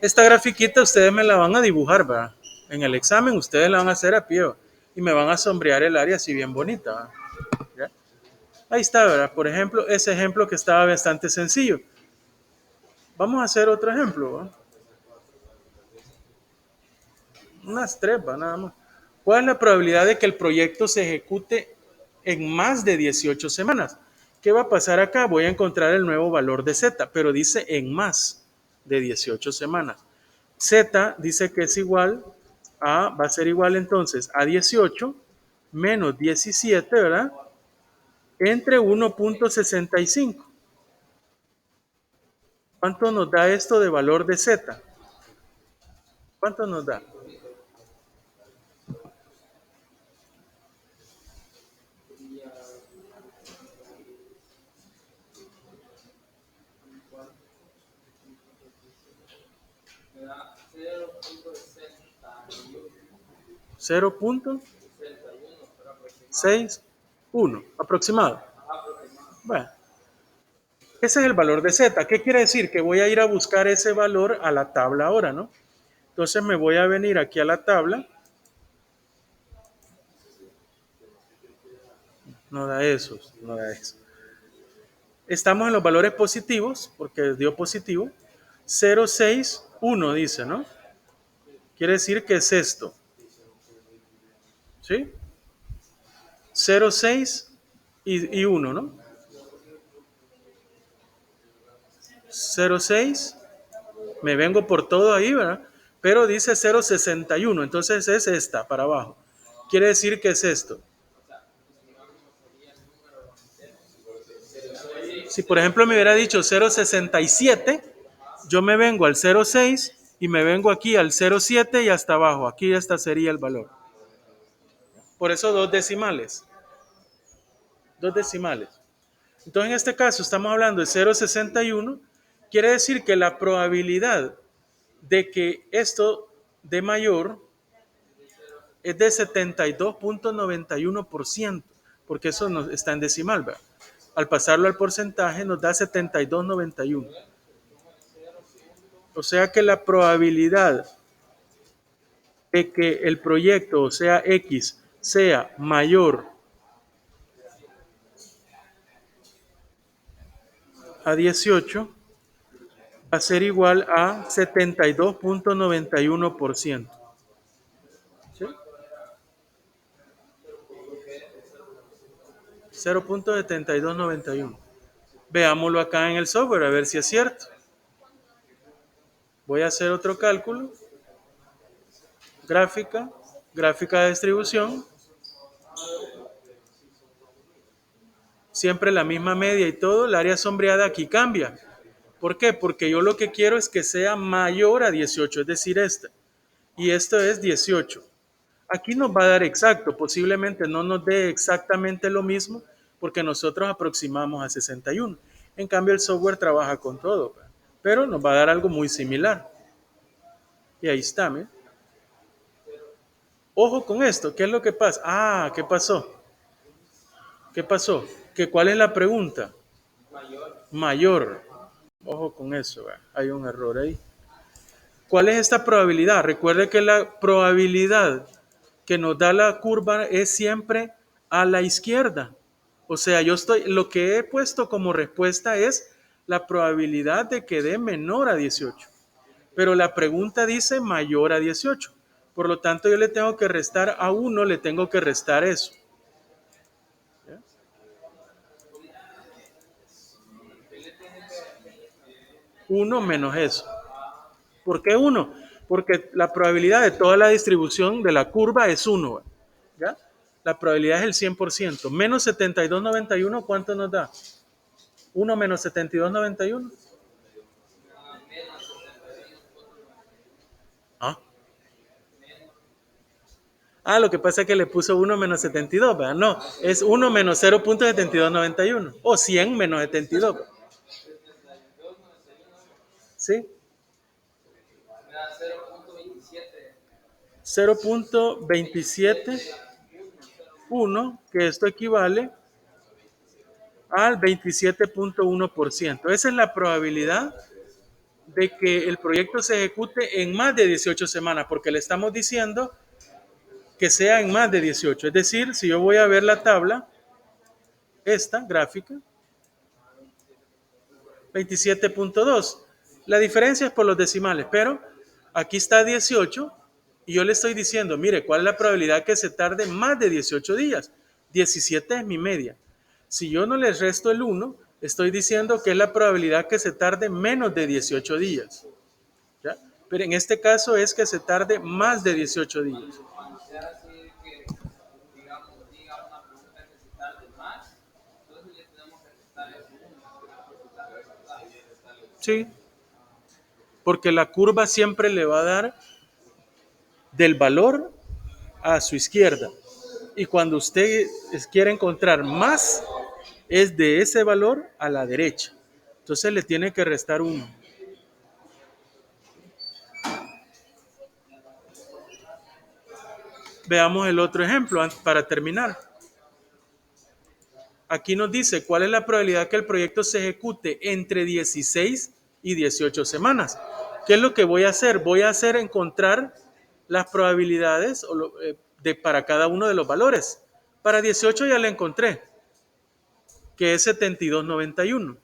A: Esta grafiquita ustedes me la van a dibujar, ¿verdad? En el examen ustedes la van a hacer a pie, ¿verdad? Y me van a sombrear el área así bien bonita. ¿Ya? Ahí está, ¿verdad? Por ejemplo, ese ejemplo que estaba bastante sencillo. Vamos a hacer otro ejemplo, ¿verdad? Unas tres, ¿verdad? Nada más. ¿Cuál es la probabilidad de que el proyecto se ejecute en más de 18 semanas? ¿Qué va a pasar acá? Voy a encontrar el nuevo valor de Z, pero dice en más de 18 semanas. Z dice que es igual va a ser igual entonces a 18 menos 17, ¿verdad? Entre 1.65. ¿Cuánto nos da esto de valor de Z? ¿Cuánto nos da?
B: Me da 0.61.
A: 0.61 aproximado. Bueno, ese es el valor de Z. ¿Qué quiere decir? Que voy a ir a buscar ese valor a la tabla ahora, ¿no? Entonces me voy a venir aquí a la tabla. No da eso, no da eso. Estamos en los valores positivos, porque dio positivo. 0,61 dice, ¿no? Quiere decir que es esto. ¿Sí? 0,6 y 1, ¿no? 0,6. Me vengo por todo ahí, ¿verdad? Pero dice 0,61. Entonces es esta, para abajo. Quiere decir que es esto. Si por ejemplo me hubiera dicho 0,67, yo me vengo al 0,6 y me vengo aquí al 0,7 y hasta abajo. Aquí esta sería el valor. Por eso dos decimales. Dos decimales. Entonces en este caso estamos hablando de 0,61. Quiere decir que la probabilidad de que esto de mayor es de 72.91%, porque eso está en decimal, ¿verdad? Al pasarlo al porcentaje nos da 72.91. O sea que la probabilidad de que el proyecto, o sea X, sea mayor a 18 va a ser igual a 72.91%. ¿Sí? 0.7291. Veámoslo acá en el software a ver si es cierto. Voy a hacer otro cálculo. Gráfica, gráfica de distribución. Siempre la misma media y todo. El área sombreada aquí cambia. ¿Por qué? Porque yo lo que quiero es que sea mayor a 18, es decir, esta. Y esto es 18. Aquí nos va a dar exacto, posiblemente no nos dé exactamente lo mismo porque nosotros aproximamos a 61. En cambio el software trabaja con todo, pero nos va a dar algo muy similar. Y ahí está, ¿me? Ojo con esto, ¿qué es lo que pasa? Ah, ¿qué pasó? ¿Qué pasó? ¿Cuál es la pregunta? Mayor. Ojo con eso, hay un error ahí. ¿Cuál es esta probabilidad? Recuerde que la probabilidad que nos da la curva es siempre a la izquierda. O sea, lo que he puesto como respuesta es la probabilidad de que dé menor a 18. Pero la pregunta dice mayor a 18. Por lo tanto, yo le tengo que restar a 1, le tengo que restar eso. 1 menos eso. ¿Por qué 1? Porque la probabilidad de toda la distribución de la curva es 1. ¿Ya? La probabilidad es el 100%. Menos 72,91, ¿cuánto nos da? 1 menos 72,91. ¿Ah? Lo que pasa es que le puso 1 menos 72, ¿verdad? No, es 1 menos 0.7291. O 100 menos 72. ¿Sí? 0.271, que esto equivale al 27.1%. Esa es la probabilidad de que el proyecto se ejecute en más de 18 semanas, porque le estamos diciendo que sea en más de 18. Es decir, si yo voy a ver la tabla, esta gráfica, 27.2. La diferencia es por los decimales, pero aquí está 18 y yo le estoy diciendo, mire, ¿cuál es la probabilidad que se tarde más de 18 días? 17 es mi media. Si yo no les resto el 1, estoy diciendo que es la probabilidad que se tarde menos de 18 días. ¿Ya? Pero en este caso es que se tarde más de 18 días. Sí, porque la curva siempre le va a dar del valor a su izquierda. Y cuando usted quiere encontrar más, es de ese valor a la derecha. Entonces le tiene que restar 1. Veamos el otro ejemplo para terminar. Aquí nos dice cuál es la probabilidad que el proyecto se ejecute entre 16 y 18 semanas. ¿Qué es lo que voy a hacer? Voy a hacer encontrar las probabilidades para cada uno de los valores. Para 18 ya la encontré, que es 72,91.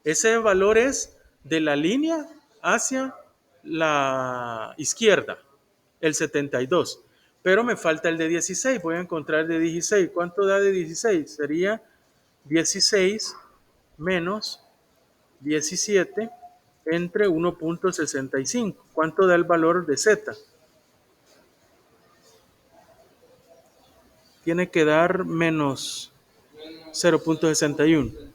A: Ese valor es de la línea hacia la izquierda, el 72. Pero me falta el de 16. Voy a encontrar el de 16. ¿Cuánto da de 16? Sería 16 menos 17 entre 1.65. ¿Cuánto da el valor de Z? Tiene que dar menos 0.61.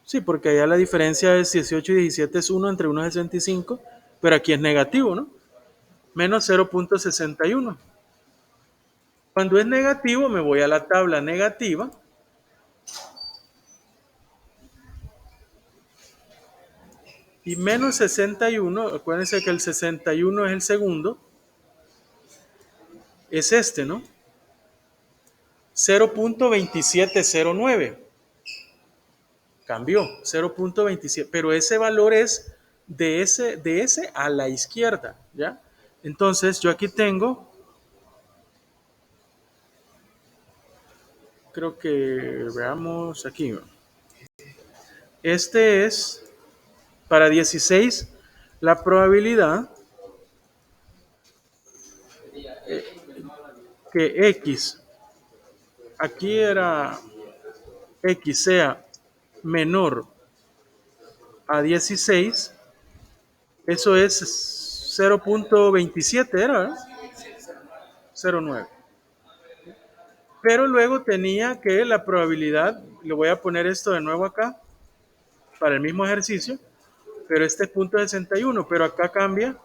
A: Sí, porque allá la diferencia es 18 y 17 es 1 entre 1.65, pero aquí es negativo, ¿no? Menos 0.61. Cuando es negativo me voy a la tabla negativa y menos 61, acuérdense que el 61 es el segundo, es este, ¿no? 0.2709. Cambió, 0.27, pero ese valor es de ese a la izquierda, ¿ya? Entonces yo aquí tengo, creo que veamos aquí, Este es, para 16, la probabilidad que X, aquí era X sea menor a 16, eso es 0.27, era, ¿verdad? 0.9. Pero luego tenía que la probabilidad, le voy a poner esto de nuevo acá, para el mismo ejercicio, pero este es 0.61, pero acá cambia,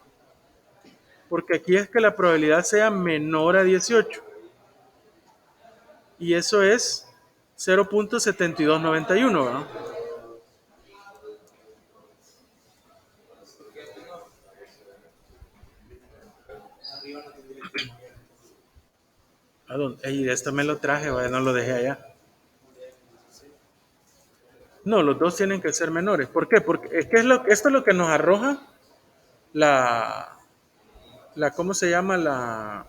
A: porque aquí es que la probabilidad sea menor a 18, y eso es 0.7291, ¿verdad? ¿A dónde? Ey, esto me lo traje, ¿vale? No lo dejé allá. No, los dos tienen que ser menores. ¿Por qué? Porque es que esto es lo que nos arroja la, ¿cómo se llama?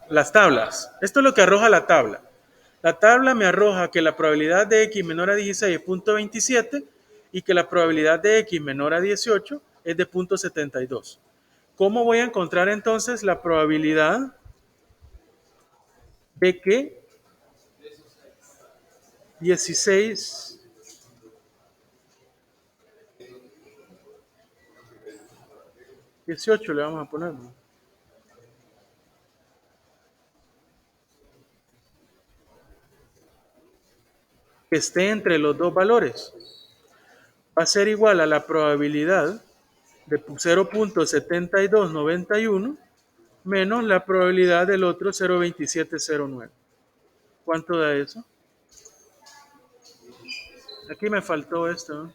A: Las tablas. Esto es lo que arroja la tabla. La tabla me arroja que la probabilidad de X menor a 16 es 0.27 y que la probabilidad de X menor a 18 es de 0.72. ¿Cómo voy a encontrar entonces la probabilidad de que 16, 18 le vamos a poner, ¿no? Que esté entre los dos valores? Va a ser igual a la probabilidad de 0.7291 menos la probabilidad del otro 0.2709. ¿Cuánto da eso? Aquí me faltó esto, ¿no?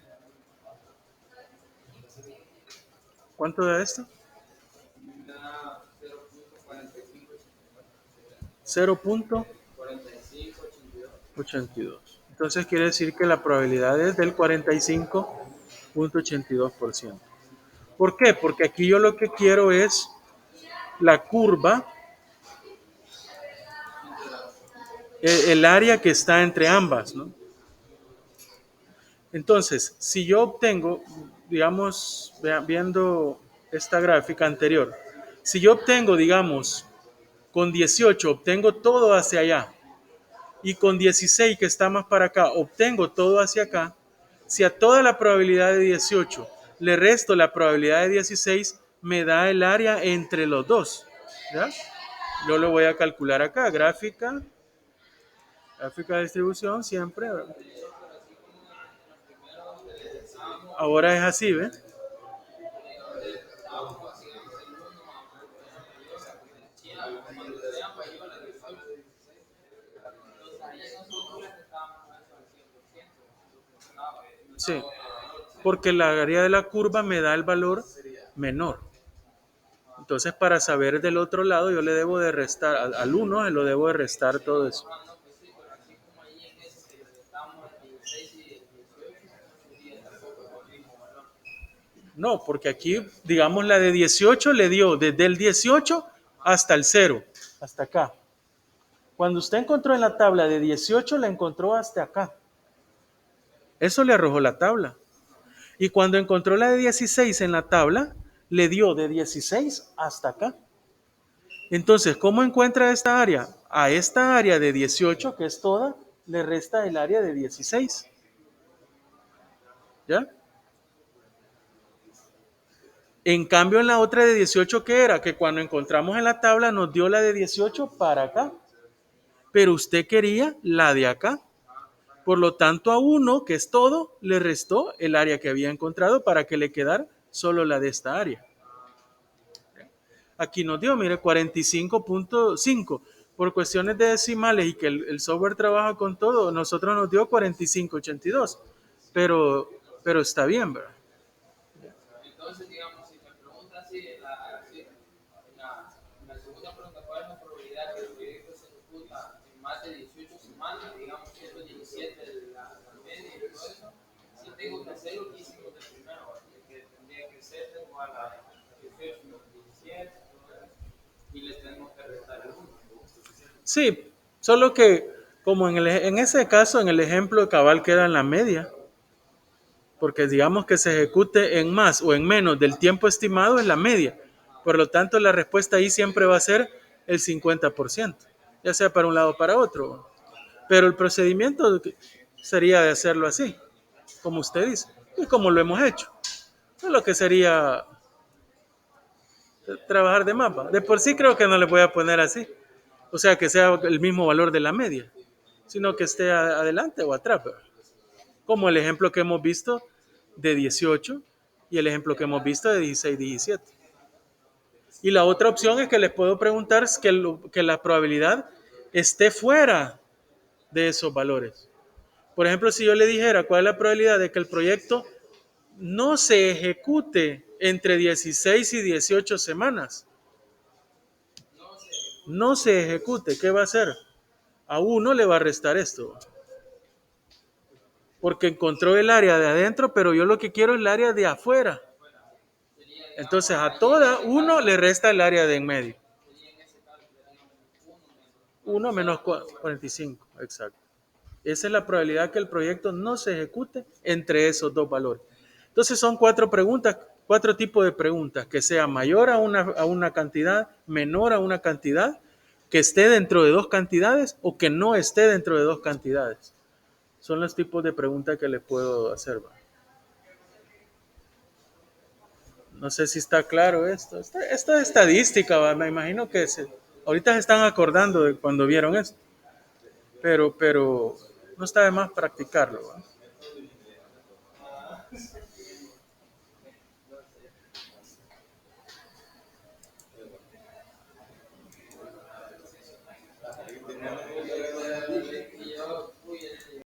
A: ¿Cuánto da esto? 0.82. Entonces quiere decir que la probabilidad es del 45.82%. ¿Por qué? Porque aquí yo lo que quiero es la curva, el área que está entre ambas, ¿no? Entonces, si yo obtengo, digamos, viendo esta gráfica anterior, si yo obtengo, digamos, con 18 obtengo todo hacia allá y con 16 que está más para acá obtengo todo hacia acá, si a toda la probabilidad de 18 le resto la probabilidad de 16, me da el área entre los dos. ¿Ya? Yo lo voy a calcular acá, gráfica de distribución siempre. Ahora es así, ¿ves? Sí, porque la área de la curva me da el valor menor. Entonces, para saber del otro lado, yo le debo de restar, al 1 lo debo de restar todo eso. No, porque aquí, digamos, la de 18 le dio desde el 18 hasta el 0, hasta acá. Cuando usted encontró en la tabla de 18, la encontró hasta acá. Eso le arrojó la tabla. Y cuando encontró la de 16 en la tabla, le dio de 16 hasta acá. Entonces, ¿cómo encuentra esta área? A esta área de 18, que es toda, le resta el área de 16. ¿Ya? En cambio, en la otra de 18, ¿qué era? Que cuando encontramos en la tabla nos dio la de 18 para acá. Pero usted quería la de acá. Por lo tanto, a 1, que es todo, le restó el área que había encontrado para que le quedara solo la de esta área. Aquí nos dio, mire, 45.5. Por cuestiones de decimales y que el software trabaja con todo, nosotros nos dio 45.82. Pero está bien, ¿verdad?
B: Entonces, digamos, si me preguntas si la segunda pregunta, ¿cuál es la probabilidad que el proyecto se ejecuta en más de 18 semanas? Digamos, 117 la media y todo eso. Si tengo que hacer lo que hicimos de primero, que tendría que ser igual a 18 menos 17, y les tenemos que restar el 1.
A: Sí, solo que como en ese caso, en el ejemplo cabal queda en la media, porque digamos que se ejecute en más o en menos del tiempo estimado es la media. Por lo tanto, la respuesta ahí siempre va a ser el 50%, ya sea para un lado o para otro. Pero el procedimiento sería de hacerlo así, como usted dice, y como lo hemos hecho. Es lo que sería trabajar de mapa. De por sí creo que no le voy a poner así, o sea, que sea el mismo valor de la media, sino que esté adelante o atrás, ¿verdad? Como el ejemplo que hemos visto de 18 y el ejemplo que hemos visto de 16, 17. Y la otra opción es que les puedo preguntar que la probabilidad esté fuera de esos valores. Por ejemplo, si yo le dijera cuál es la probabilidad de que el proyecto no se ejecute entre 16 y 18 semanas, no se ejecute, ¿qué va a hacer? A uno le va a restar esto, porque encontró el área de adentro, pero yo lo que quiero es el área de afuera. Entonces a toda uno le resta el área de en medio. 1 menos 45, exacto. Esa es la probabilidad que el proyecto no se ejecute entre esos dos valores. Entonces son 4 preguntas, 4 tipos de preguntas, que sea mayor a una cantidad, menor a una cantidad, que esté dentro de 2 cantidades o que no esté dentro de 2 cantidades. Son los tipos de preguntas que le puedo hacer. No sé si está claro esto. Esta es estadística, ¿va? Me imagino que ahorita se están acordando de cuando vieron esto, pero no está de más practicarlo, ¿va?